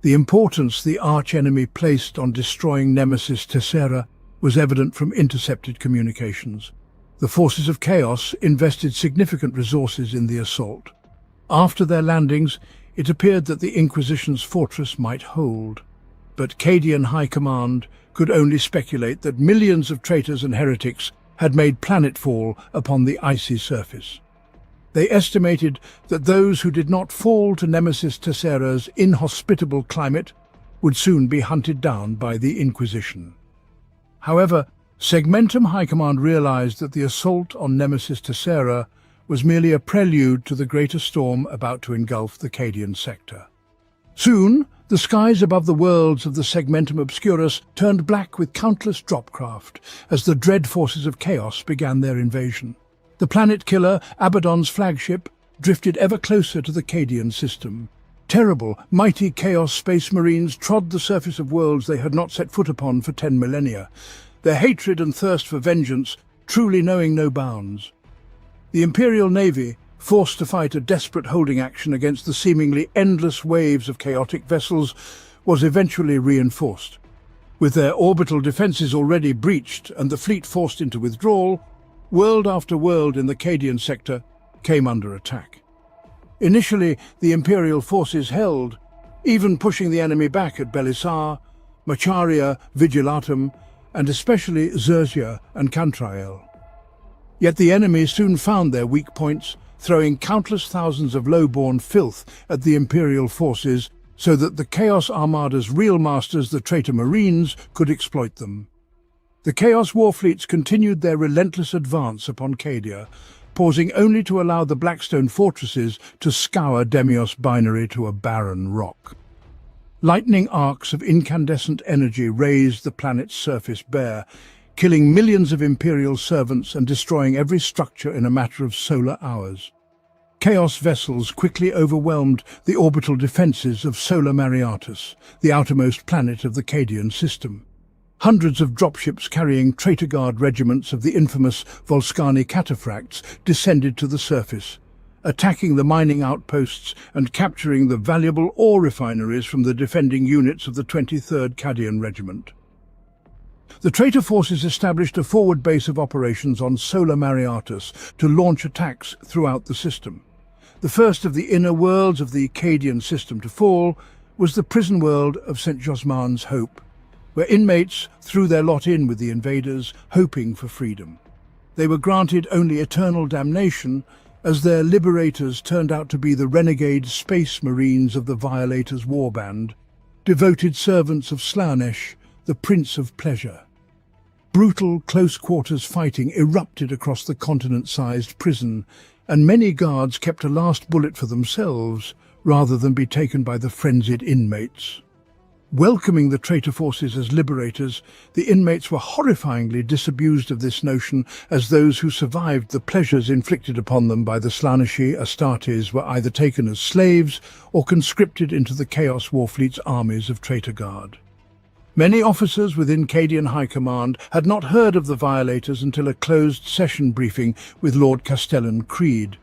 The importance the arch-enemy placed on destroying Nemesis Tessera was evident from intercepted communications. The forces of Chaos invested significant resources in the assault. After their landings, it appeared that the Inquisition's fortress might hold. But Cadian High Command could only speculate that millions of traitors and heretics had made planetfall upon the icy surface. They estimated that those who did not fall to Nemesis Tessera's inhospitable climate would soon be hunted down by the Inquisition. However, Segmentum High Command realized that the assault on Nemesis Tessera was merely a prelude to the greater storm about to engulf the Cadian sector. Soon, the skies above the worlds of the Segmentum Obscurus turned black with countless dropcraft as the dread forces of Chaos began their invasion. The planet killer, Abaddon's flagship, drifted ever closer to the Cadian system. Terrible, mighty Chaos space marines trod the surface of worlds they had not set foot upon for 10 millennia, their hatred and thirst for vengeance truly knowing no bounds. The Imperial Navy, forced to fight a desperate holding action against the seemingly endless waves of chaotic vessels, was eventually reinforced. With their orbital defences already breached and the fleet forced into withdrawal, world after world in the Cadian sector came under attack. Initially, the Imperial forces held, even pushing the enemy back at Belisar, Macharia, Vigilatum, and especially Xerxia and Cantrael. Yet the enemy soon found their weak points, throwing countless thousands of low-born filth at the Imperial forces so that the Chaos Armada's real masters, the traitor Marines, could exploit them. The Chaos warfleets continued their relentless advance upon Cadia, pausing only to allow the Blackstone fortresses to scour Demios binary to a barren rock. Lightning arcs of incandescent energy raised the planet's surface bare, killing millions of Imperial servants and destroying every structure in a matter of solar hours. Chaos vessels quickly overwhelmed the orbital defences of Solar Mariatus, the outermost planet of the Cadian system. Hundreds of dropships carrying Traitor Guard regiments of the infamous Volscani cataphracts descended to the surface, attacking the mining outposts and capturing the valuable ore refineries from the defending units of the 23rd Cadian Regiment. The traitor forces established a forward base of operations on Solar Mariatus to launch attacks throughout the system. The first of the inner worlds of the Cadian system to fall was the prison world of St. Josman's Hope, where inmates threw their lot in with the invaders, hoping for freedom. They were granted only eternal damnation, as their liberators turned out to be the renegade space marines of the Violators' warband, devoted servants of Slaanesh, the Prince of Pleasure. Brutal, close-quarters fighting erupted across the continent-sized prison, and many guards kept a last bullet for themselves, rather than be taken by the frenzied inmates. Welcoming the traitor forces as liberators, the inmates were horrifyingly disabused of this notion, as those who survived the pleasures inflicted upon them by the Slaaneshi Astartes were either taken as slaves or conscripted into the Chaos Warfleet's armies of Traitor Guard. Many officers within Cadian High Command had not heard of the Violators until a closed session briefing with Lord Castellan Creed,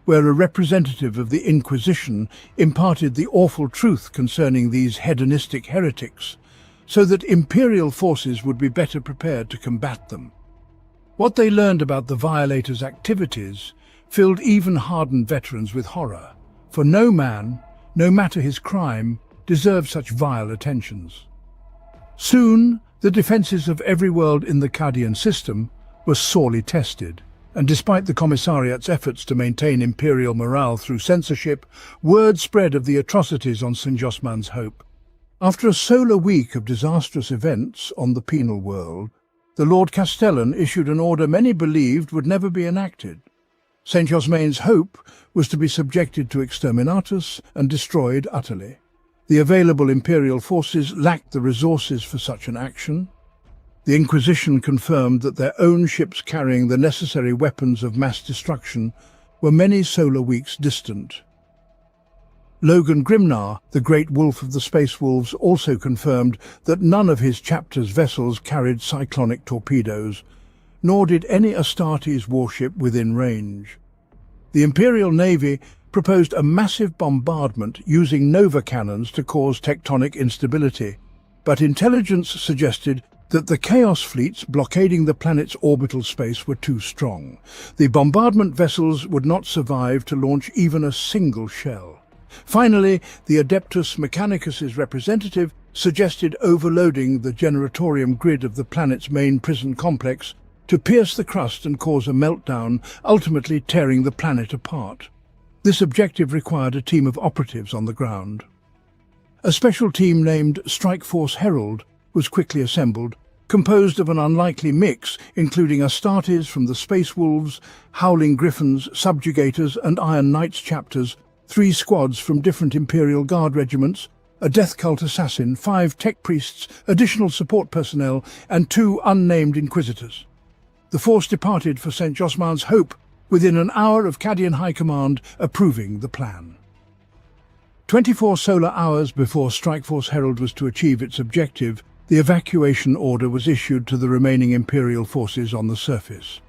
where a representative of the Inquisition imparted the awful truth concerning these hedonistic heretics, so that Imperial forces would be better prepared to combat them. What they learned about the Violators' activities filled even hardened veterans with horror, for no man, no matter his crime, deserved such vile attentions. Soon, the defences of every world in the Cadian system were sorely tested, and despite the Commissariat's efforts to maintain Imperial morale through censorship, word spread of the atrocities on St. Josman's Hope. After a solar week of disastrous events on the penal world, the Lord Castellan issued an order many believed would never be enacted. St. Josman's Hope was to be subjected to exterminatus and destroyed utterly. The available Imperial forces lacked the resources for such an action. The Inquisition confirmed that their own ships carrying the necessary weapons of mass destruction were many solar weeks distant. Logan Grimnar, the great wolf of the Space Wolves, also confirmed that none of his chapter's vessels carried cyclonic torpedoes, nor did any Astartes warship within range. The Imperial Navy proposed a massive bombardment using nova cannons to cause tectonic instability, but intelligence suggested that the Chaos fleets blockading the planet's orbital space were too strong. The bombardment vessels would not survive to launch even a single shell. Finally, the Adeptus Mechanicus's representative suggested overloading the generatorium grid of the planet's main prison complex to pierce the crust and cause a meltdown, ultimately tearing the planet apart. This objective required a team of operatives on the ground. A special team named Strike Force Herald was quickly assembled, composed of an unlikely mix, including Astartes from the Space Wolves, Howling Griffins, Subjugators and Iron Knights chapters, 3 squads from different Imperial Guard regiments, a Death Cult assassin, 5 tech priests, additional support personnel, and 2 unnamed Inquisitors. The force departed for St. Josman's Hope within an hour of Cadian High Command approving the plan. 24 solar hours before Strikeforce Herald was to achieve its objective, the evacuation order was issued to the remaining Imperial forces on the surface.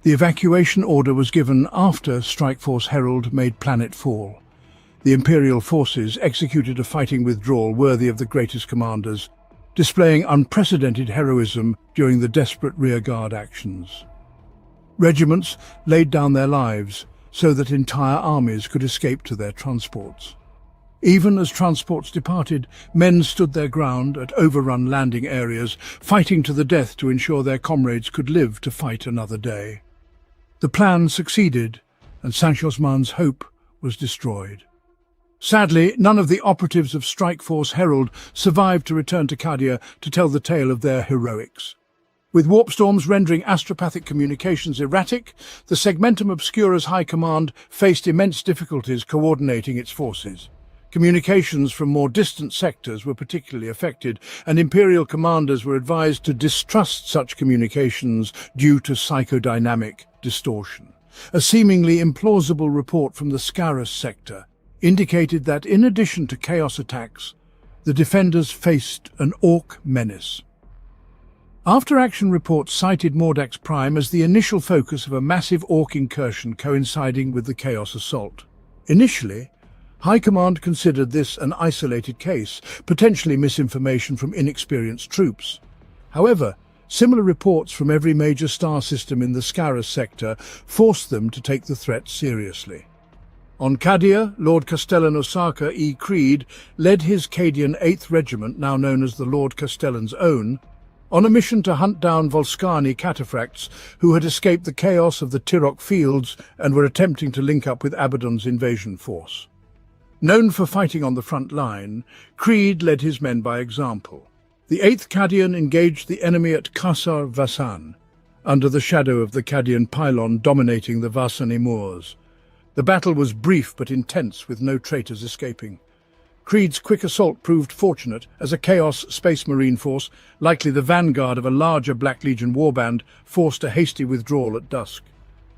The evacuation order was given after Strikeforce Herald made planetfall. The Imperial forces executed a fighting withdrawal worthy of the greatest commanders, displaying unprecedented heroism during the desperate rearguard actions. Regiments laid down their lives so that entire armies could escape to their transports. Even as transports departed, men stood their ground at overrun landing areas, fighting to the death to ensure their comrades could live to fight another day. The plan succeeded, and Saint-Josman's Hope was destroyed. Sadly, none of the operatives of Strikeforce Herald survived to return to Cadia to tell the tale of their heroics. With warp storms rendering astropathic communications erratic, the Segmentum Obscura's High Command faced immense difficulties coordinating its forces. Communications from more distant sectors were particularly affected, and Imperial commanders were advised to distrust such communications due to psychodynamic distortion. A seemingly implausible report from the Scarus sector indicated that in addition to chaos attacks, the defenders faced an Orc menace. After-action reports cited Mordax Prime as the initial focus of a massive Orc incursion coinciding with the Chaos assault. Initially, High Command considered this an isolated case, potentially misinformation from inexperienced troops. However, similar reports from every major star system in the Scarus sector forced them to take the threat seriously. On Cadia, Lord Castellan Osaka E. Creed led his Cadian 8th Regiment, now known as the Lord Castellan's Own, on a mission to hunt down Volscani cataphracts who had escaped the chaos of the Tirok fields and were attempting to link up with Abaddon's invasion force. Known for fighting on the front line, Creed led his men by example. The 8th Cadian engaged the enemy at Kasar Vasan, under the shadow of the Cadian pylon dominating the Vasani moors. The battle was brief but intense, with no traitors escaping. Creed's quick assault proved fortunate, as a Chaos Space Marine force, likely the vanguard of a larger Black Legion warband, forced a hasty withdrawal at dusk.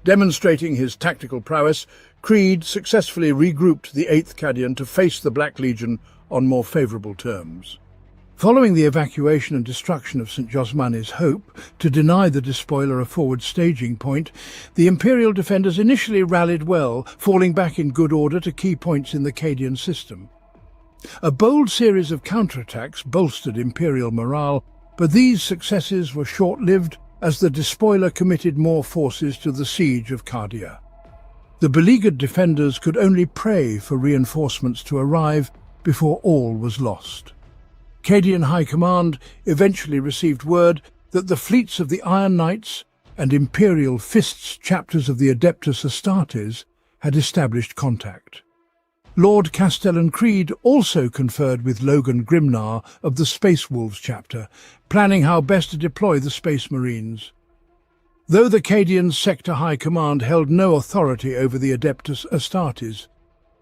Demonstrating his tactical prowess, Creed successfully regrouped the 8th Cadian to face the Black Legion on more favourable terms. Following the evacuation and destruction of St. Josman's Hope, to deny the despoiler a forward staging point, the Imperial defenders initially rallied well, falling back in good order to key points in the Cadian system. A bold series of counterattacks bolstered Imperial morale, but these successes were short-lived as the despoiler committed more forces to the siege of Cadia. The beleaguered defenders could only pray for reinforcements to arrive before all was lost. Cadian High Command eventually received word that the fleets of the Iron Knights and Imperial Fists chapters of the Adeptus Astartes had established contact. Lord Castellan Creed also conferred with Logan Grimnar of the Space Wolves chapter, planning how best to deploy the Space Marines. Though the Cadian Sector High Command held no authority over the Adeptus Astartes,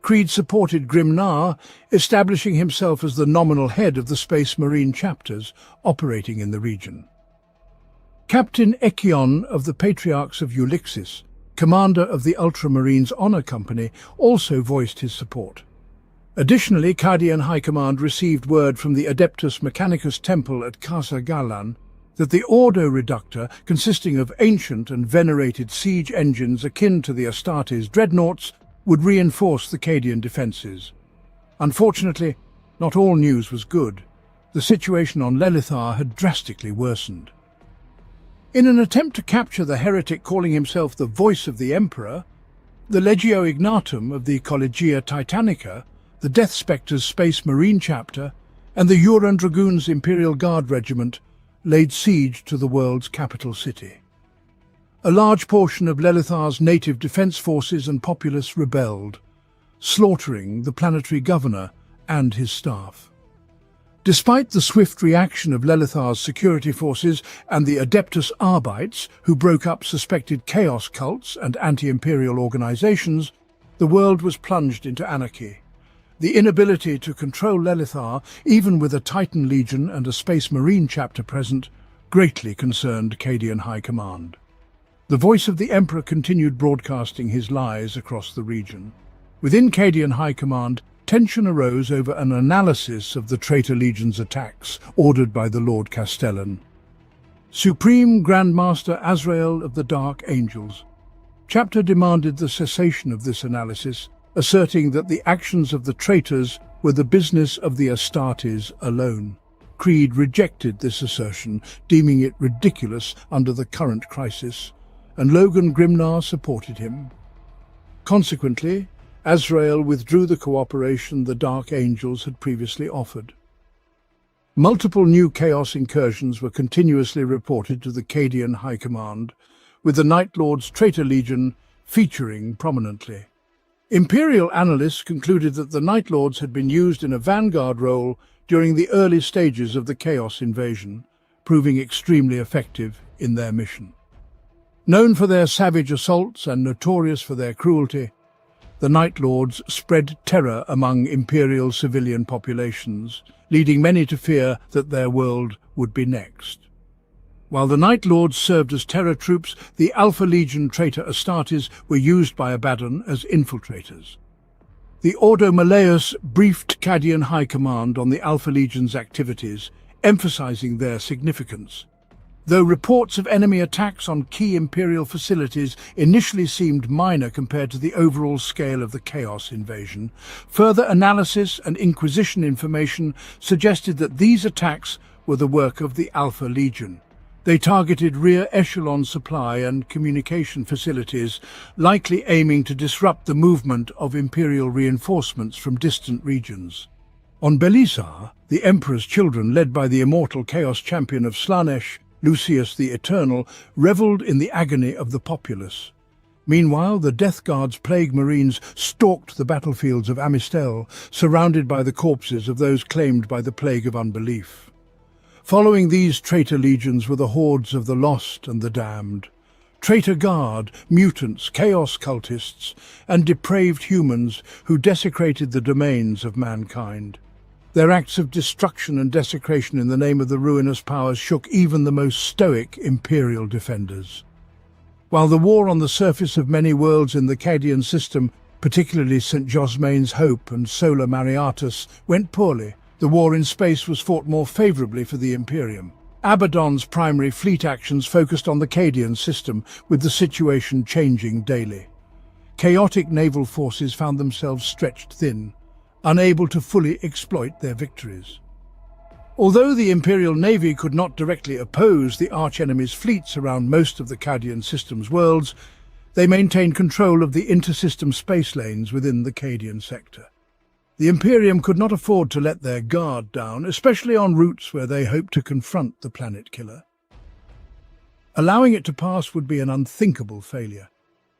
Creed supported Grimnar, establishing himself as the nominal head of the Space Marine chapters operating in the region. Captain Echion of the Patriarchs of Ulixis, commander of the Ultramarines Honor Company, also voiced his support. Additionally, Cadian High Command received word from the Adeptus Mechanicus Temple at Casa Galan that the Ordo Reductor, consisting of ancient and venerated siege engines akin to the Astartes dreadnoughts, would reinforce the Cadian defences. Unfortunately, not all news was good. The situation on Lelithar had drastically worsened. In an attempt to capture the heretic calling himself the voice of the Emperor, the Legio Ignatum of the Collegia Titanica, the Death Spectre's Space Marine chapter, and the Uran Dragoons Imperial Guard Regiment laid siege to the world's capital city. A large portion of Lelithar's native defence forces and populace rebelled, slaughtering the planetary governor and his staff. Despite the swift reaction of Lelithar's security forces and the Adeptus Arbites, who broke up suspected chaos cults and anti-imperial organizations, the world was plunged into anarchy. The inability to control Lelithar, even with a Titan Legion and a Space Marine chapter present, greatly concerned Cadian High Command. The voice of the Emperor continued broadcasting his lies across the region. Within Cadian High Command, tension arose over an analysis of the Traitor Legion's attacks ordered by the Lord Castellan. Supreme Grand Master Azrael of the Dark Angels. Chapter demanded the cessation of this analysis, asserting that the actions of the traitors were the business of the Astartes alone. Creed rejected this assertion, deeming it ridiculous under the current crisis, and Logan Grimnar supported him. Consequently, Azrael withdrew the cooperation the Dark Angels had previously offered. Multiple new Chaos incursions were continuously reported to the Cadian High Command, with the Night Lord's Traitor Legion featuring prominently. Imperial analysts concluded that the Night Lords had been used in a vanguard role during the early stages of the Chaos invasion, proving extremely effective in their mission. Known for their savage assaults and notorious for their cruelty, the Night Lords spread terror among Imperial civilian populations, leading many to fear that their world would be next. While the Night Lords served as terror troops, the Alpha Legion traitor Astartes were used by Abaddon as infiltrators. The Ordo Malleus briefed Cadian High Command on the Alpha Legion's activities, emphasizing their significance. Though reports of enemy attacks on key Imperial facilities initially seemed minor compared to the overall scale of the Chaos invasion, further analysis and Inquisition information suggested that these attacks were the work of the Alpha Legion. They targeted rear echelon supply and communication facilities, likely aiming to disrupt the movement of Imperial reinforcements from distant regions. On Belisar, the Emperor's children, led by the immortal Chaos champion of Slanesh, Lucius the Eternal, revelled in the agony of the populace. Meanwhile, the Death Guard's Plague Marines stalked the battlefields of Amistel, surrounded by the corpses of those claimed by the Plague of Unbelief. Following these traitor legions were the hordes of the lost and the damned. Traitor Guard, mutants, chaos cultists, and depraved humans who desecrated the domains of mankind. Their acts of destruction and desecration in the name of the ruinous powers shook even the most stoic Imperial defenders. While the war on the surface of many worlds in the Cadian system, particularly St. Josmain's Hope and Sola Mariatus, went poorly, the war in space was fought more favourably for the Imperium. Abaddon's primary fleet actions focused on the Cadian system, with the situation changing daily. Chaotic naval forces found themselves stretched thin, unable to fully exploit their victories. Although the Imperial Navy could not directly oppose the arch-enemy's fleets around most of the Cadian system's worlds, they maintained control of the inter-system space lanes within the Cadian sector. The Imperium could not afford to let their guard down, especially on routes where they hoped to confront the planet killer. Allowing it to pass would be an unthinkable failure.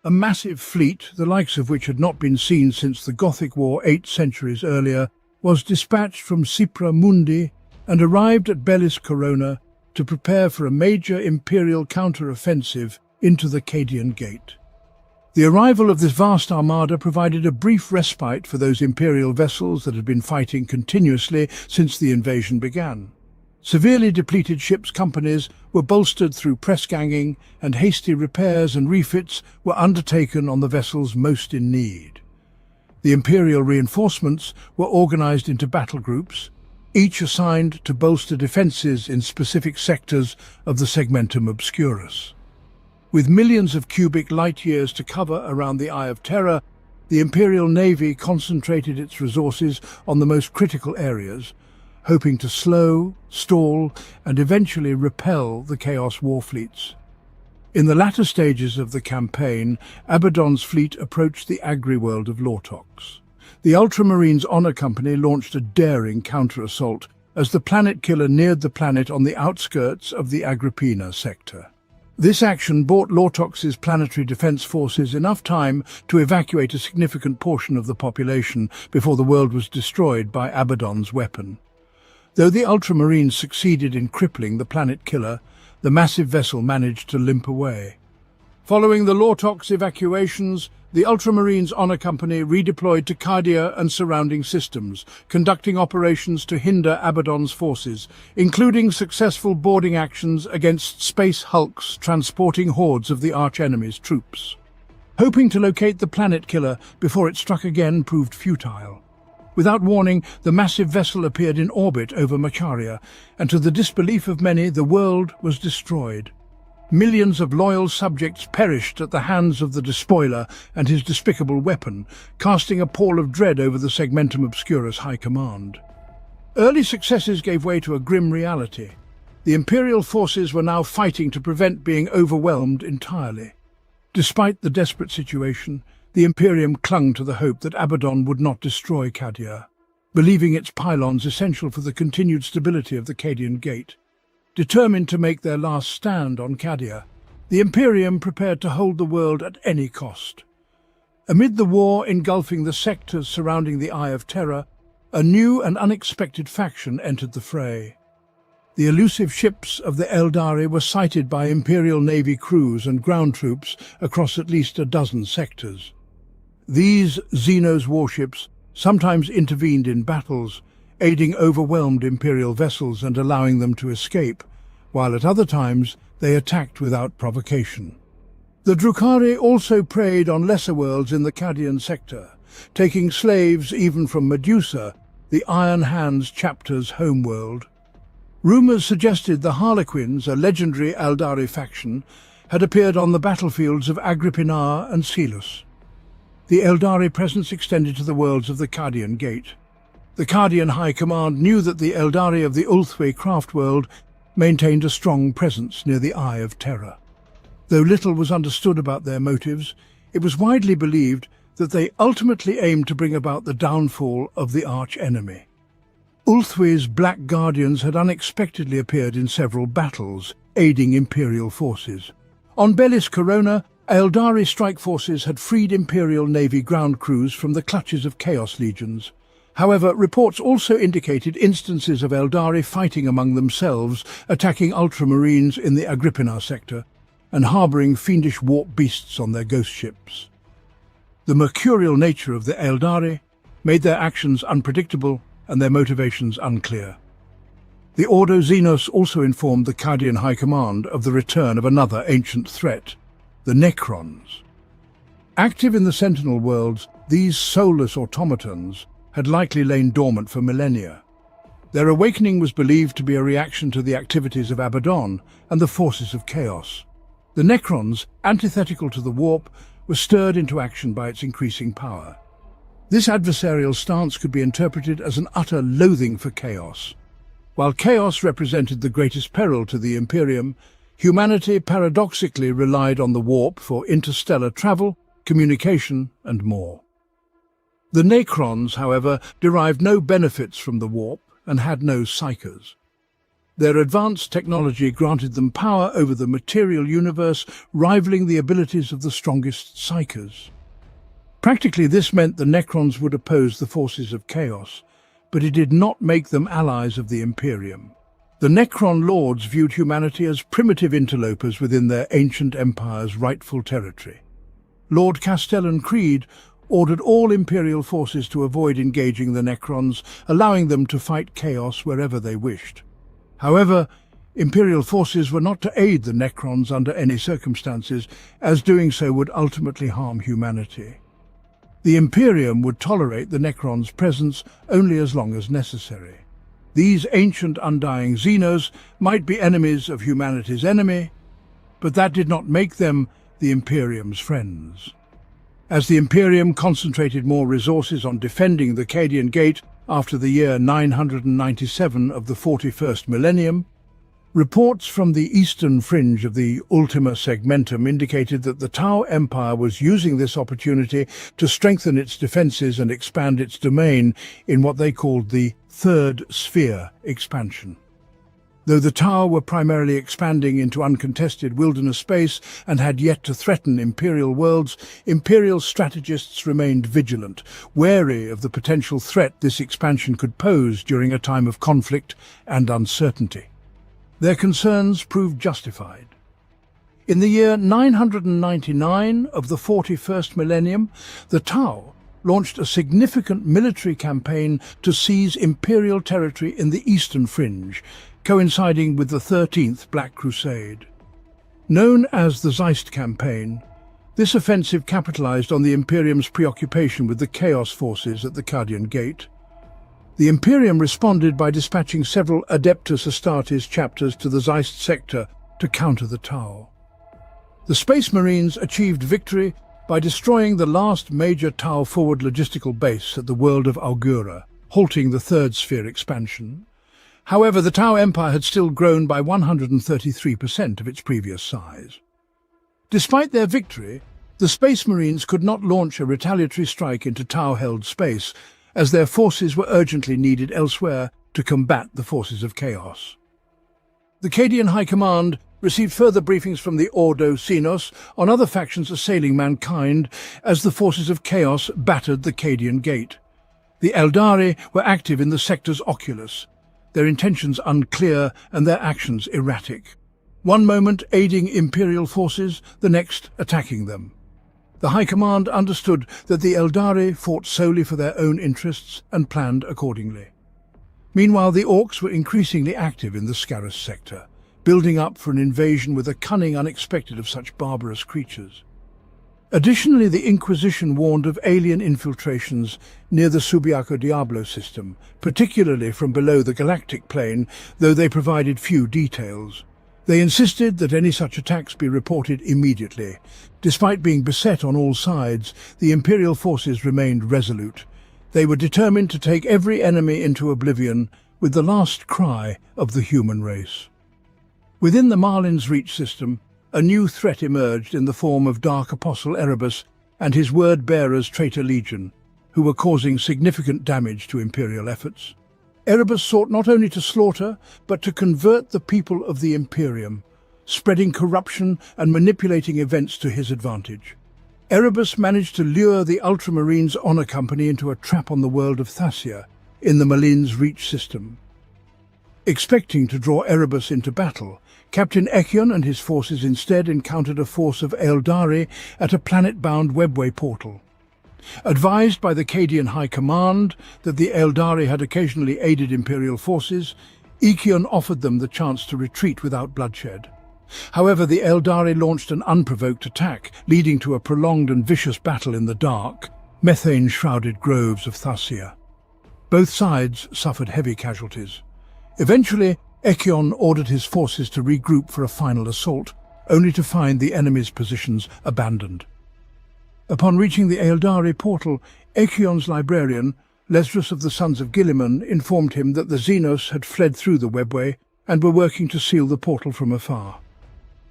A massive fleet, the likes of which had not been seen since the Gothic War 8 centuries earlier, was dispatched from Cipra Mundi and arrived at Bellis Corona to prepare for a major Imperial counter-offensive into the Cadian Gate. The arrival of this vast armada provided a brief respite for those Imperial vessels that had been fighting continuously since the invasion began. Severely depleted ships' companies were bolstered through press-ganging, and hasty repairs and refits were undertaken on the vessels most in need. The Imperial reinforcements were organized into battle groups, each assigned to bolster defences in specific sectors of the segmentum obscurus. With millions of cubic light-years to cover around the Eye of Terror, the Imperial Navy concentrated its resources on the most critical areas, hoping to slow, stall, and eventually repel the Chaos war fleets. In the latter stages of the campaign, Abaddon's fleet approached the agri-world of Lortox. The Ultramarines Honor Company launched a daring counter-assault as the planet killer neared the planet on the outskirts of the Agrippina sector. This action bought Lortox's planetary defense forces enough time to evacuate a significant portion of the population before the world was destroyed by Abaddon's weapon. Though the Ultramarines succeeded in crippling the planet killer, the massive vessel managed to limp away. Following the Lortox evacuations, the Ultramarines Honor Company redeployed to Cadia and surrounding systems, conducting operations to hinder Abaddon's forces, including successful boarding actions against space hulks transporting hordes of the arch-enemy's troops. Hoping to locate the planet killer before it struck again proved futile. Without warning, the massive vessel appeared in orbit over Macharia, and to the disbelief of many, the world was destroyed. Millions of loyal subjects perished at the hands of the despoiler and his despicable weapon, casting a pall of dread over the Segmentum Obscurus High Command. Early successes gave way to a grim reality. The Imperial forces were now fighting to prevent being overwhelmed entirely. Despite the desperate situation, the Imperium clung to the hope that Abaddon would not destroy Cadia, believing its pylons essential for the continued stability of the Cadian Gate. Determined to make their last stand on Cadia, the Imperium prepared to hold the world at any cost. Amid the war engulfing the sectors surrounding the Eye of Terror, a new and unexpected faction entered the fray. The elusive ships of the Eldari were sighted by Imperial Navy crews and ground troops across at least a dozen sectors. These Xenos warships sometimes intervened in battles, aiding overwhelmed Imperial vessels and allowing them to escape, while at other times they attacked without provocation. The Drukhari also preyed on lesser worlds in the Cadian sector, taking slaves even from Medusa, the Iron Hands chapter's homeworld. Rumours suggested the Harlequins, a legendary Eldari faction, had appeared on the battlefields of Agrippina and Silus. The Eldari presence extended to the worlds of the Cadian Gate. The Cadian High Command knew that the Eldari of the Ulthwé craft world maintained a strong presence near the Eye of Terror. Though little was understood about their motives, it was widely believed that they ultimately aimed to bring about the downfall of the arch-enemy. Ulthwé's Black Guardians had unexpectedly appeared in several battles, aiding Imperial forces. On Bellis Corona, Eldari strike forces had freed Imperial Navy ground crews from the clutches of Chaos legions. However, reports also indicated instances of Eldari fighting among themselves, attacking Ultramarines in the Agrippina sector, and harbouring fiendish warp beasts on their ghost ships. The mercurial nature of the Eldari made their actions unpredictable and their motivations unclear. The Ordo Xenos also informed the Cadian High Command of the return of another ancient threat, the Necrons. Active in the Sentinel worlds, these soulless automatons had likely lain dormant for millennia. Their awakening was believed to be a reaction to the activities of Abaddon and the forces of Chaos. The Necrons, antithetical to the Warp, were stirred into action by its increasing power. This adversarial stance could be interpreted as an utter loathing for Chaos. While Chaos represented the greatest peril to the Imperium, humanity paradoxically relied on the Warp for interstellar travel, communication, and more. The Necrons, however, derived no benefits from the Warp and had no psychers. Their advanced technology granted them power over the material universe, rivaling the abilities of the strongest psychers. Practically, this meant the Necrons would oppose the forces of Chaos, but it did not make them allies of the Imperium. The Necron lords viewed humanity as primitive interlopers within their ancient empire's rightful territory. Lord Castellan Creed ordered all Imperial forces to avoid engaging the Necrons, allowing them to fight Chaos wherever they wished. However, Imperial forces were not to aid the Necrons under any circumstances, as doing so would ultimately harm humanity. The Imperium would tolerate the Necrons' presence only as long as necessary. These ancient undying Xenos might be enemies of humanity's enemy, but that did not make them the Imperium's friends. As the Imperium concentrated more resources on defending the Cadian Gate after the year 997 of the 41st millennium, reports from the eastern fringe of the Ultima Segmentum indicated that the Tau Empire was using this opportunity to strengthen its defenses and expand its domain in what they called the Third Sphere expansion. Though the Tau were primarily expanding into uncontested wilderness space and had yet to threaten Imperial worlds, Imperial strategists remained vigilant, wary of the potential threat this expansion could pose during a time of conflict and uncertainty. Their concerns proved justified. In the year 999 of the 41st millennium, the Tau launched a significant military campaign to seize Imperial territory in the eastern fringe, coinciding with the 13th Black Crusade. Known as the Zeist Campaign, this offensive capitalized on the Imperium's preoccupation with the Chaos forces at the Cadian Gate. The Imperium responded by dispatching several Adeptus Astartes chapters to the Zeist sector to counter the Tau. The Space Marines achieved victory by destroying the last major Tau forward logistical base at the world of Augura, halting the Third Sphere expansion. However, the Tau Empire had still grown by 133% of its previous size. Despite their victory, the Space Marines could not launch a retaliatory strike into Tau-held space, as their forces were urgently needed elsewhere to combat the forces of chaos. The Cadian High Command received further briefings from the Ordo Xenos on other factions assailing mankind as the forces of chaos battered the Cadian Gate. The Eldari were active in the sector's oculus, their intentions unclear and their actions erratic. One moment aiding Imperial forces, the next attacking them. The High Command understood that the Eldari fought solely for their own interests and planned accordingly. Meanwhile, the Orcs were increasingly active in the Scarus sector, building up for an invasion with a cunning unexpected of such barbarous creatures. Additionally, the Inquisition warned of alien infiltrations near the Subiaco Diablo system, particularly from below the galactic plane, though they provided few details. They insisted that any such attacks be reported immediately. Despite being beset on all sides, the Imperial forces remained resolute. They were determined to take every enemy into oblivion with the last cry of the human race. Within the Marlin's Reach system, a new threat emerged in the form of Dark Apostle Erebus and his word-bearers Traitor Legion, who were causing significant damage to Imperial efforts. Erebus sought not only to slaughter, but to convert the people of the Imperium, spreading corruption and manipulating events to his advantage. Erebus managed to lure the Ultramarines Honor Company into a trap on the world of Thassia, in the Marlin's Reach system. Expecting to draw Erebus into battle, Captain Echion and his forces instead encountered a force of Eldari at a planet-bound webway portal. Advised by the Cadian High Command that the Eldari had occasionally aided Imperial forces, Echion offered them the chance to retreat without bloodshed. However, the Eldari launched an unprovoked attack, leading to a prolonged and vicious battle in the dark, methane-shrouded groves of Thassia. Both sides suffered heavy casualties. Eventually, Echion ordered his forces to regroup for a final assault, only to find the enemy's positions abandoned. Upon reaching the Eldari portal, Echion's librarian, Lesrus of the Sons of Gilliman, informed him that the Xenos had fled through the webway and were working to seal the portal from afar.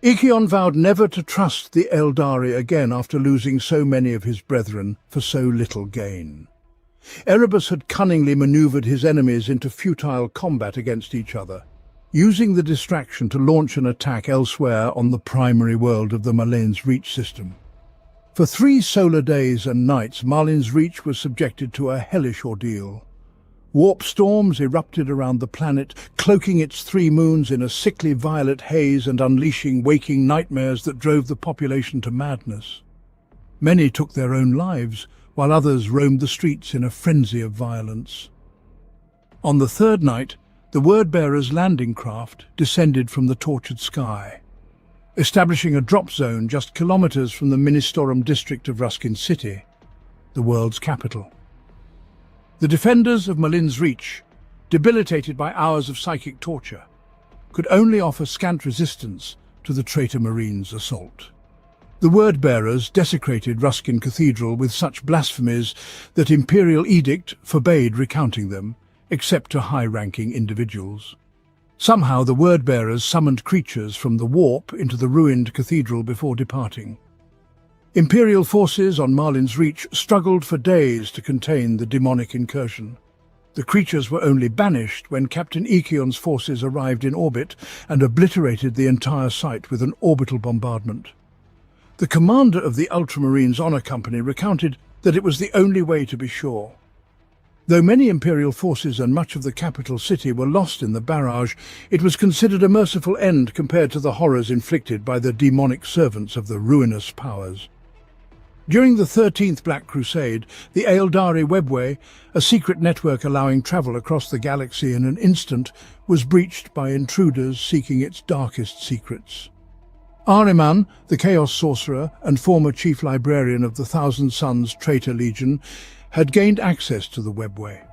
Echion vowed never to trust the Eldari again after losing so many of his brethren for so little gain. Erebus had cunningly maneuvered his enemies into futile combat against each other, using the distraction to launch an attack elsewhere on the primary world of the Marlin's Reach system. For 3 solar days and nights, Marlin's Reach was subjected to a hellish ordeal. Warp storms erupted around the planet, cloaking its 3 moons in a sickly violet haze and unleashing waking nightmares that drove the population to madness. Many took their own lives, while others roamed the streets in a frenzy of violence. On the 3rd night, the Wordbearer's landing craft descended from the tortured sky, establishing a drop zone just kilometers from the Ministorum district of Ruskin City, the world's capital. The defenders of Marlin's Reach debilitated by hours of psychic torture, could only offer scant resistance to the traitor Marine's assault. The word-bearers desecrated Ruskin Cathedral with such blasphemies that imperial edict forbade recounting them, except to high-ranking individuals. Somehow the word-bearers summoned creatures from the warp into the ruined cathedral before departing. Imperial forces on Marlin's Reach struggled for days to contain the demonic incursion. The creatures were only banished when Captain Ikion's forces arrived in orbit and obliterated the entire site with an orbital bombardment. The commander of the Ultramarines Honor Company recounted that it was the only way to be sure. Though many Imperial forces and much of the capital city were lost in the barrage, it was considered a merciful end compared to the horrors inflicted by the demonic servants of the ruinous powers. During the 13th Black Crusade, the Aeldari Webway, a secret network allowing travel across the galaxy in an instant, was breached by intruders seeking its darkest secrets. Ahriman, the Chaos Sorcerer and former Chief Librarian of the Thousand Sons Traitor Legion, had gained access to the Webway.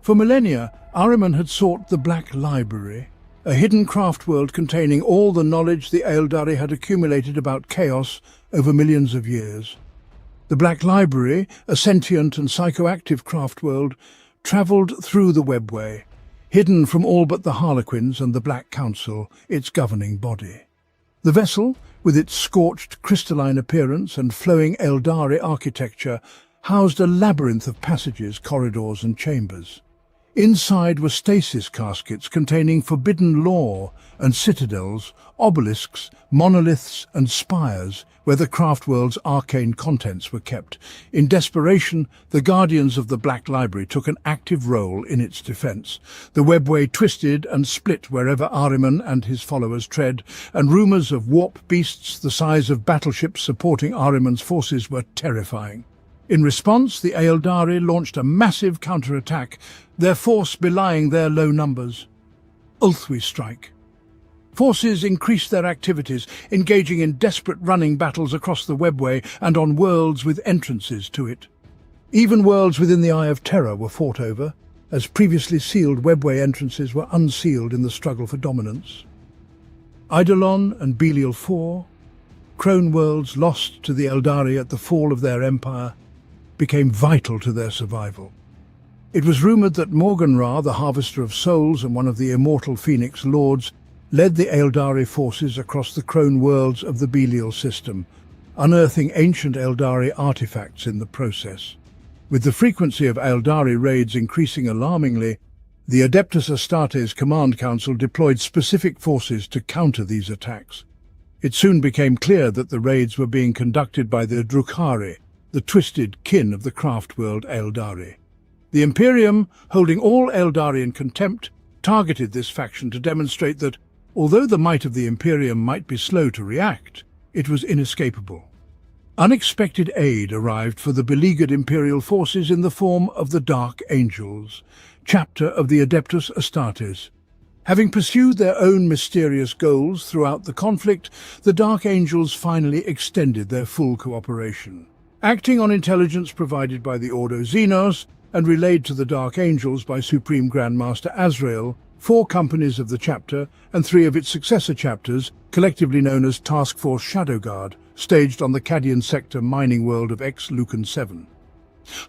For millennia, Ahriman had sought the Black Library, a hidden craft world containing all the knowledge the Aeldari had accumulated about chaos over millions of years. The Black Library, a sentient and psychoactive craft world, travelled through the Webway, hidden from all but the Harlequins and the Black Council, its governing body. The vessel, with its scorched crystalline appearance and flowing Aeldari architecture, housed a labyrinth of passages, corridors and chambers. Inside were stasis caskets containing forbidden lore and citadels, obelisks, monoliths and spires where the craft world's arcane contents were kept. In desperation, the guardians of the Black Library took an active role in its defense. The Webway twisted and split wherever Ahriman and his followers tread, and rumors of warp beasts the size of battleships supporting Ahriman's forces were terrifying. In response, the Aeldari launched a massive counterattack, their force belying their low numbers. Ulthwi Strike. Forces increased their activities, engaging in desperate running battles across the Webway and on worlds with entrances to it. Even worlds within the Eye of Terror were fought over, as previously sealed Webway entrances were unsealed in the struggle for dominance. Eidolon and Belial IV, crone worlds lost to the Eldari at the fall of their empire, became vital to their survival. It was rumoured that Morgan-Ra, the Harvester of Souls and one of the immortal Phoenix Lords, led the Aeldari forces across the crone worlds of the Belial system, unearthing ancient Aeldari artifacts in the process. With the frequency of Aeldari raids increasing alarmingly, the Adeptus Astartes Command Council deployed specific forces to counter these attacks. It soon became clear that the raids were being conducted by the Drukhari, the twisted kin of the craft world Aeldari. The Imperium, holding all Aeldari in contempt, targeted this faction to demonstrate that, although the might of the Imperium might be slow to react, it was inescapable. Unexpected aid arrived for the beleaguered Imperial forces in the form of the Dark Angels, chapter of the Adeptus Astartes. Having pursued their own mysterious goals throughout the conflict, the Dark Angels finally extended their full cooperation. Acting on intelligence provided by the Ordo Xenos and relayed to the Dark Angels by Supreme Grand Master Azrael, 4 companies of the chapter and 3 of its successor chapters, collectively known as Task Force Shadowguard, staged on the Cadian sector mining world of X-Lucan 7.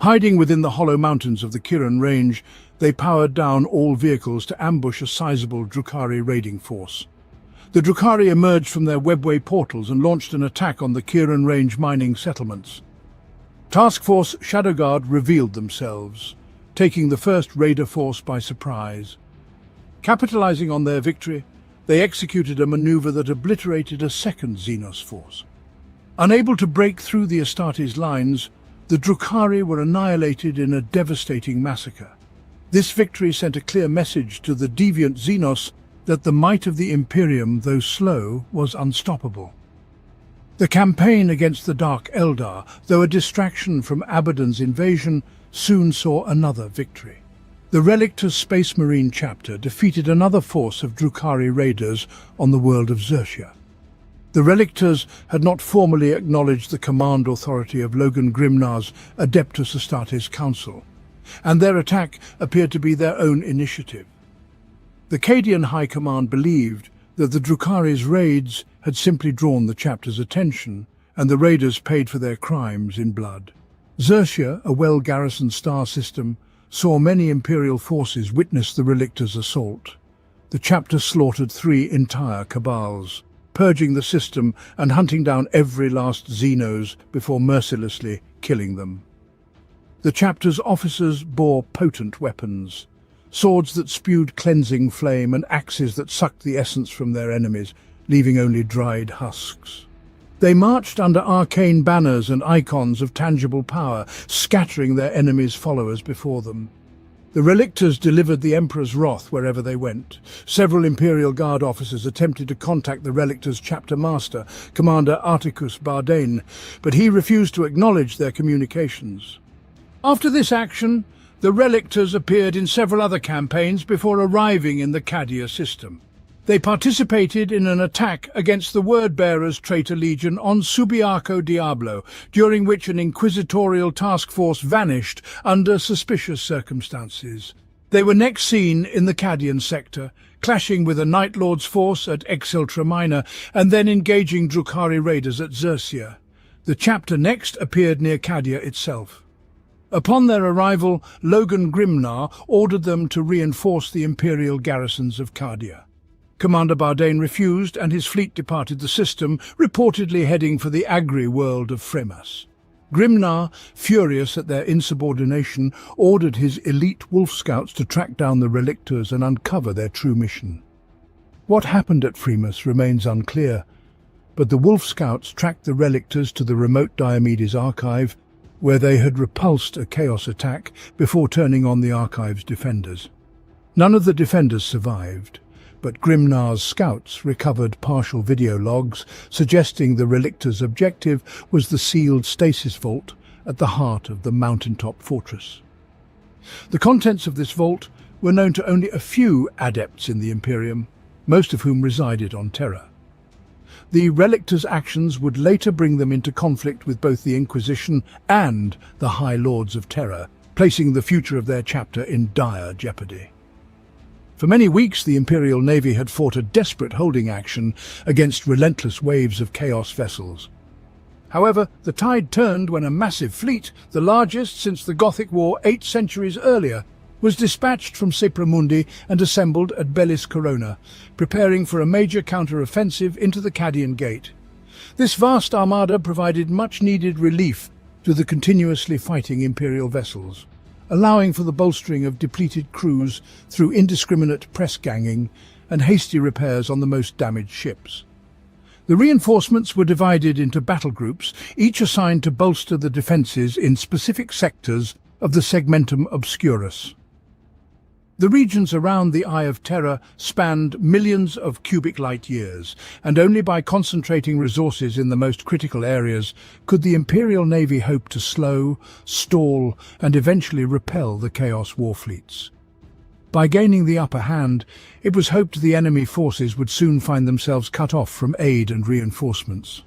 Hiding within the hollow mountains of the Kiran Range, they powered down all vehicles to ambush a sizable Drukhari raiding force. The Drukhari emerged from their Webway portals and launched an attack on the Kiran Range mining settlements. Task Force Shadowguard revealed themselves, taking the first raider force by surprise. Capitalizing on their victory, they executed a maneuver that obliterated a second Xenos force. Unable to break through the Astartes lines, the Drukhari were annihilated in a devastating massacre. This victory sent a clear message to the deviant Xenos that the might of the Imperium, though slow, was unstoppable. The campaign against the Dark Eldar, though a distraction from Abaddon's invasion, soon saw another victory. The Relictus Space Marine chapter defeated another force of Drukhari raiders on the world of Xerxia. The Relictors had not formally acknowledged the command authority of Logan Grimnar's Adeptus Astartes Council. and their attack appeared to be their own initiative. The Cadian High Command believed that the Drukhari's raids had simply drawn the chapter's attention, and the raiders paid for their crimes in blood. Xerxia, a well-garrisoned star system, saw many Imperial forces witness the Relictor's assault. The chapter slaughtered 3 entire cabals, purging the system and hunting down every last Xenos before mercilessly killing them. The chapter's officers bore potent weapons, swords that spewed cleansing flame and axes that sucked the essence from their enemies, leaving only dried husks. They marched under arcane banners and icons of tangible power, scattering their enemies' followers before them. The Relictors delivered the Emperor's wrath wherever they went. Several Imperial Guard officers attempted to contact the Relictors' chapter master, Commander Articus Bardane, but he refused to acknowledge their communications. After this action, the Relictors appeared in several other campaigns before arriving in the Cadia system. They participated in an attack against the Word-Bearers' Traitor Legion on Subiaco Diablo, during which an inquisitorial task force vanished under suspicious circumstances. They were next seen in the Cadian sector, clashing with a Night Lord's force at Exiltra Minor and then engaging Drukhari raiders at Xerxia. The chapter next appeared near Cadia itself. Upon their arrival, Logan Grimnar ordered them to reinforce the Imperial garrisons of Cadia. Commander Bardane refused, and his fleet departed the system, reportedly heading for the agri-world of Fremas. Grimnar, furious at their insubordination, ordered his elite wolf scouts to track down the Relictors and uncover their true mission. What happened at Fremas remains unclear, but the wolf scouts tracked the Relictors to the remote Diomedes archive, where they had repulsed a chaos attack before turning on the archive's defenders. None of the defenders survived, but Grimnar's scouts recovered partial video logs suggesting the Relictor's objective was the sealed stasis vault at the heart of the mountaintop fortress. The contents of this vault were known to only a few adepts in the Imperium, most of whom resided on Terra. The Relictor's actions would later bring them into conflict with both the Inquisition and the High Lords of Terra, placing the future of their chapter in dire jeopardy. For many weeks, the Imperial Navy had fought a desperate holding action against relentless waves of Chaos vessels. However, the tide turned when a massive fleet, the largest since the Gothic War 8 centuries earlier, was dispatched from Sepramundi and assembled at Bellis Corona, preparing for a major counter-offensive into the Cadian Gate. This vast armada provided much-needed relief to the continuously fighting Imperial vessels, allowing for the bolstering of depleted crews through indiscriminate press-ganging and hasty repairs on the most damaged ships. The reinforcements were divided into battle groups, each assigned to bolster the defences in specific sectors of the Segmentum Obscurus. The regions around the Eye of Terror spanned millions of cubic light years, and only by concentrating resources in the most critical areas could the Imperial Navy hope to slow, stall, and eventually repel the Chaos war fleets. By gaining the upper hand, it was hoped the enemy forces would soon find themselves cut off from aid and reinforcements.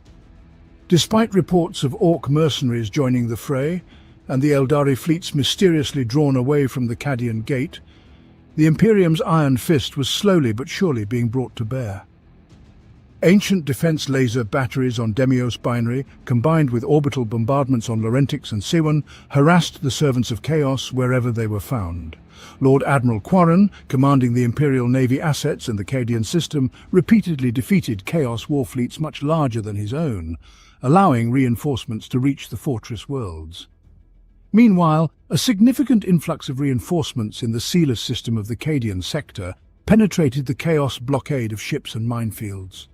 Despite reports of Orc mercenaries joining the fray, and the Eldari fleets mysteriously drawn away from the Cadian Gate, the Imperium's iron fist was slowly but surely being brought to bear. Ancient defense laser batteries on Demios Binary, combined with orbital bombardments on Laurentix and Siwan, harassed the servants of Chaos wherever they were found. Lord Admiral Quarren, commanding the Imperial Navy assets in the Cadian system, repeatedly defeated Chaos warfleets much larger than his own, allowing reinforcements to reach the fortress worlds. Meanwhile, a significant influx of reinforcements in the sealess system of the Cadian sector penetrated the Chaos blockade of ships and minefields.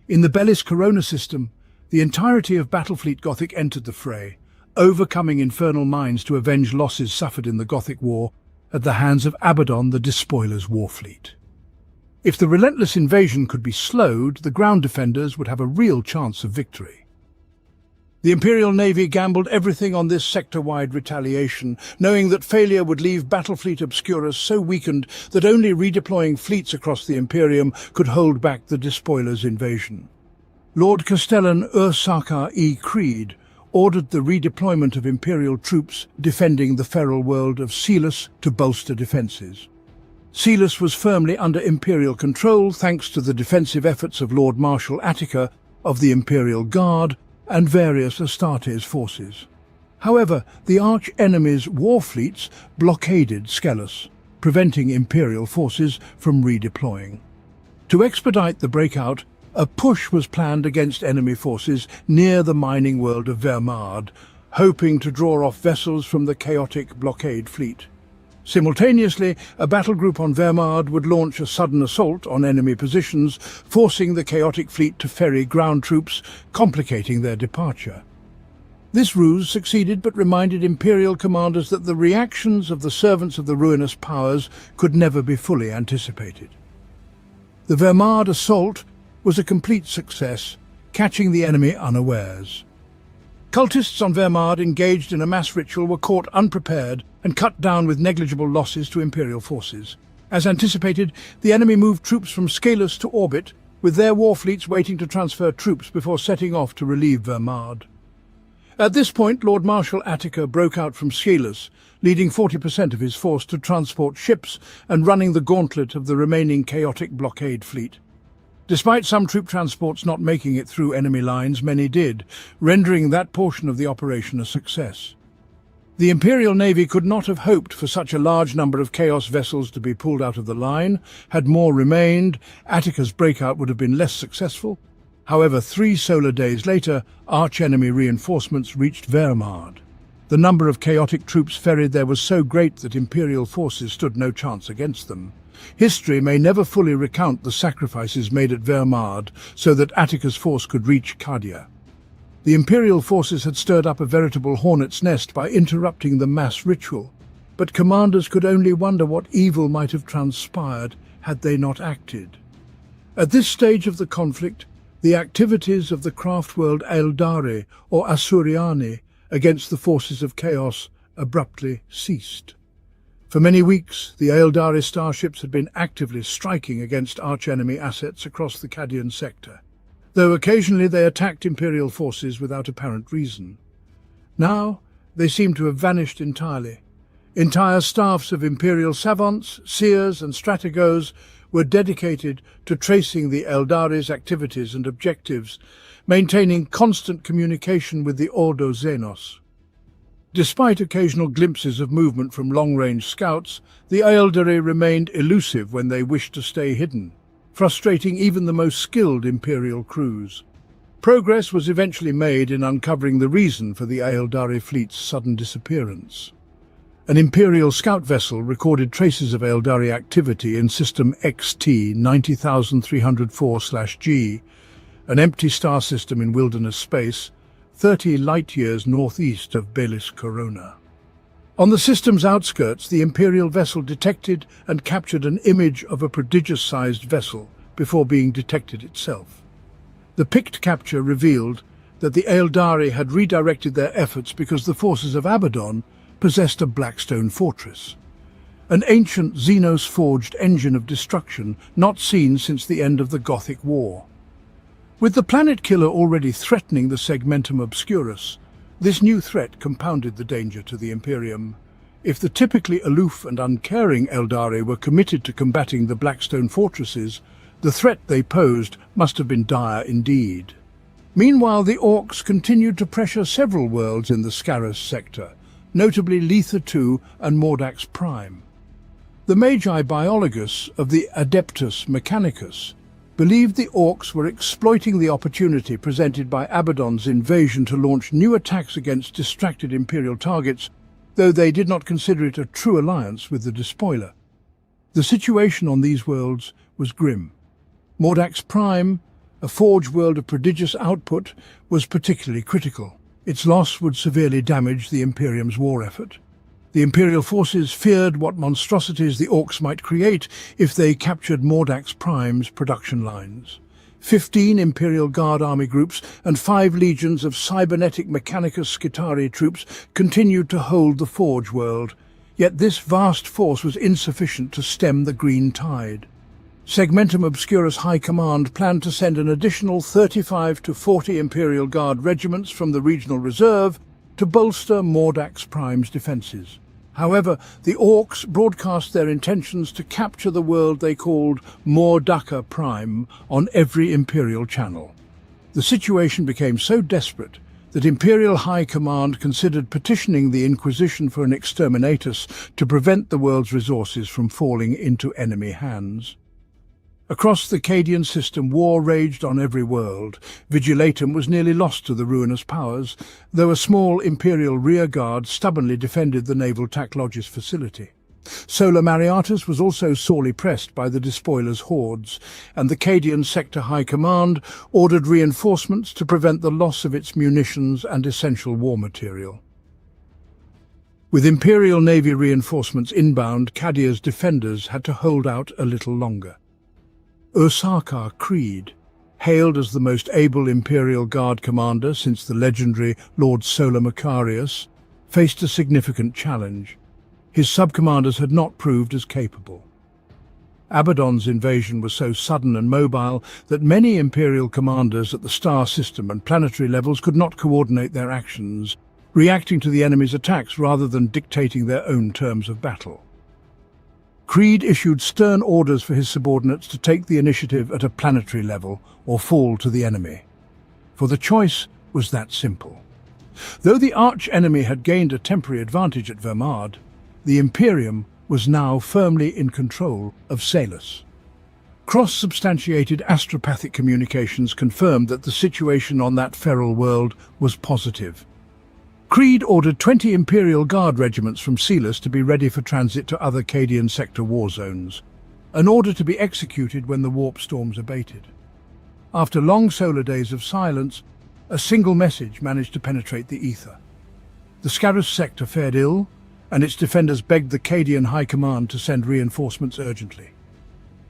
In the Bellis Corona system, the entirety of Battlefleet Gothic entered the fray, overcoming infernal mines to avenge losses suffered in the Gothic War at the hands of Abaddon the Despoiler's warfleet. If the relentless invasion could be slowed, the ground defenders would have a real chance of victory. The Imperial Navy gambled everything on this sector-wide retaliation, knowing that failure would leave Battlefleet Obscurus so weakened that only redeploying fleets across the Imperium could hold back the Despoiler's invasion. Lord Castellan Ursaka E. Creed ordered the redeployment of Imperial troops defending the feral world of Celis to bolster defences. Celis was firmly under Imperial control thanks to the defensive efforts of Lord Marshal Attica of the Imperial Guard and various Astartes forces. However, the arch-enemy's war fleets blockaded Skelos, preventing Imperial forces from redeploying. To expedite the breakout, a push was planned against enemy forces near the mining world of Vermard, hoping to draw off vessels from the chaotic blockade fleet. Simultaneously, a battle group on Vermard would launch a sudden assault on enemy positions, forcing the chaotic fleet to ferry ground troops, complicating their departure. This ruse succeeded but reminded Imperial commanders that the reactions of the servants of the ruinous powers could never be fully anticipated. The Vermard assault was a complete success, catching the enemy unawares. Cultists on Vermard engaged in a mass ritual were caught unprepared and cut down with negligible losses to Imperial forces. As anticipated, the enemy moved troops from Skelos to orbit, with their war fleets waiting to transfer troops before setting off to relieve Vermard. At this point, Lord Marshal Attica broke out from Skelos, leading 40% of his force to transport ships and running the gauntlet of the remaining chaotic blockade fleet. Despite some troop transports not making it through enemy lines, many did, rendering that portion of the operation a success. The Imperial Navy could not have hoped for such a large number of Chaos vessels to be pulled out of the line. Had more remained, Attica's breakout would have been less successful. However, 3 solar days later, arch-enemy reinforcements reached Vermard. The number of chaotic troops ferried there was so great that Imperial forces stood no chance against them. History may never fully recount the sacrifices made at Vermard so that Attica's force could reach Cadia. The Imperial forces had stirred up a veritable hornet's nest by interrupting the mass ritual, but commanders could only wonder what evil might have transpired had they not acted. At this stage of the conflict, the activities of the craft world Eldari or Asuriani against the forces of chaos abruptly ceased. For many weeks, the Eldari starships had been actively striking against arch-enemy assets across the Cadian sector, though occasionally they attacked Imperial forces without apparent reason. Now, they seemed to have vanished entirely. Entire staffs of Imperial savants, seers and strategos were dedicated to tracing the Eldari's activities and objectives, maintaining constant communication with the Ordo Xenos. Despite occasional glimpses of movement from long-range scouts, the Eldari remained elusive when they wished to stay hidden, frustrating even the most skilled Imperial crews. Progress was eventually made in uncovering the reason for the Eldari fleet's sudden disappearance. An Imperial scout vessel recorded traces of Eldari activity in System XT 90304/G, an empty star system in wilderness space, 30 light-years northeast of Balis Corona. On the system's outskirts, the Imperial vessel detected and captured an image of a prodigious-sized vessel before being detected itself. The picked capture revealed that the Eldari had redirected their efforts because the forces of Abaddon possessed a Blackstone fortress, an ancient Xenos-forged engine of destruction not seen since the end of the Gothic War. With the planet killer already threatening the Segmentum Obscurus, this new threat compounded the danger to the Imperium. If the typically aloof and uncaring Eldari were committed to combating the Blackstone fortresses, the threat they posed must have been dire indeed. Meanwhile, the Orcs continued to pressure several worlds in the Scarus sector, notably Letha II and Mordax Prime. The Magi Biologus of the Adeptus Mechanicus believed the Orcs were exploiting the opportunity presented by Abaddon's invasion to launch new attacks against distracted Imperial targets, though they did not consider it a true alliance with the Despoiler. The situation on these worlds was grim. Mordax Prime, a forge world of prodigious output, was particularly critical. Its loss would severely damage the Imperium's war effort. The Imperial forces feared what monstrosities the Orcs might create if they captured Mordax Prime's production lines. 15 Imperial Guard army groups and 5 legions of cybernetic Mechanicus Skitarii troops continued to hold the Forge world, yet this vast force was insufficient to stem the green tide. Segmentum Obscurus High Command planned to send an additional 35 to 40 Imperial Guard regiments from the regional reserve to bolster Mordax Prime's defences. However, the Orcs broadcast their intentions to capture the world they called Mordaka Prime on every Imperial channel. The situation became so desperate that Imperial High Command considered petitioning the Inquisition for an exterminatus to prevent the world's resources from falling into enemy hands. Across the Cadian system, war raged on every world. Vigilatum was nearly lost to the ruinous powers, though a small Imperial rearguard stubbornly defended the naval Taclogis facility. Solar Mariatus was also sorely pressed by the despoilers' hordes, and the Cadian Sector High Command ordered reinforcements to prevent the loss of its munitions and essential war material. With Imperial Navy reinforcements inbound, Cadia's defenders had to hold out a little longer. Ursarkar Creed, hailed as the most able Imperial Guard commander since the legendary Lord Solar Macarius, faced a significant challenge. His sub-commanders had not proved as capable. Abaddon's invasion was so sudden and mobile that many Imperial commanders at the star system and planetary levels could not coordinate their actions, reacting to the enemy's attacks rather than dictating their own terms of battle. Creed issued stern orders for his subordinates to take the initiative at a planetary level or fall to the enemy. For the choice was that simple. Though the arch-enemy had gained a temporary advantage at Vermard, the Imperium was now firmly in control of Salus. Cross-substantiated astropathic communications confirmed that the situation on that feral world was positive. Creed ordered 20 Imperial Guard regiments from Salus to be ready for transit to other Cadian sector war zones, an order to be executed when the warp storms abated. After long solar days of silence, a single message managed to penetrate the ether. The Scarus sector fared ill, and its defenders begged the Cadian High Command to send reinforcements urgently.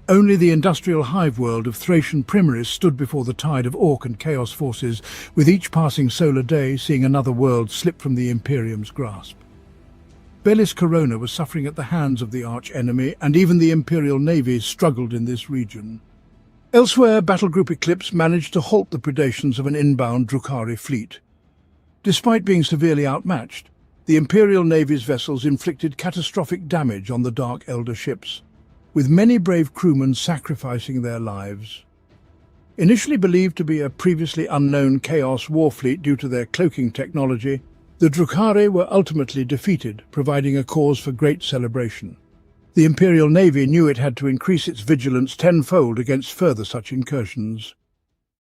Only the industrial hive world of Thracian Primaris stood before the tide of Orc and Chaos forces, with each passing solar day seeing another world slip from the Imperium's grasp. Bellis Corona was suffering at the hands of the arch-enemy, and even the Imperial Navy struggled in this region. Elsewhere, Battlegroup Eclipse managed to halt the predations of an inbound Drukhari fleet. Despite being severely outmatched, the Imperial Navy's vessels inflicted catastrophic damage on the Dark Elder ships, with many brave crewmen sacrificing their lives. Initially believed to be a previously unknown Chaos war fleet due to their cloaking technology, the Drukhari were ultimately defeated, providing a cause for great celebration. The Imperial Navy knew it had to increase its vigilance tenfold against further such incursions.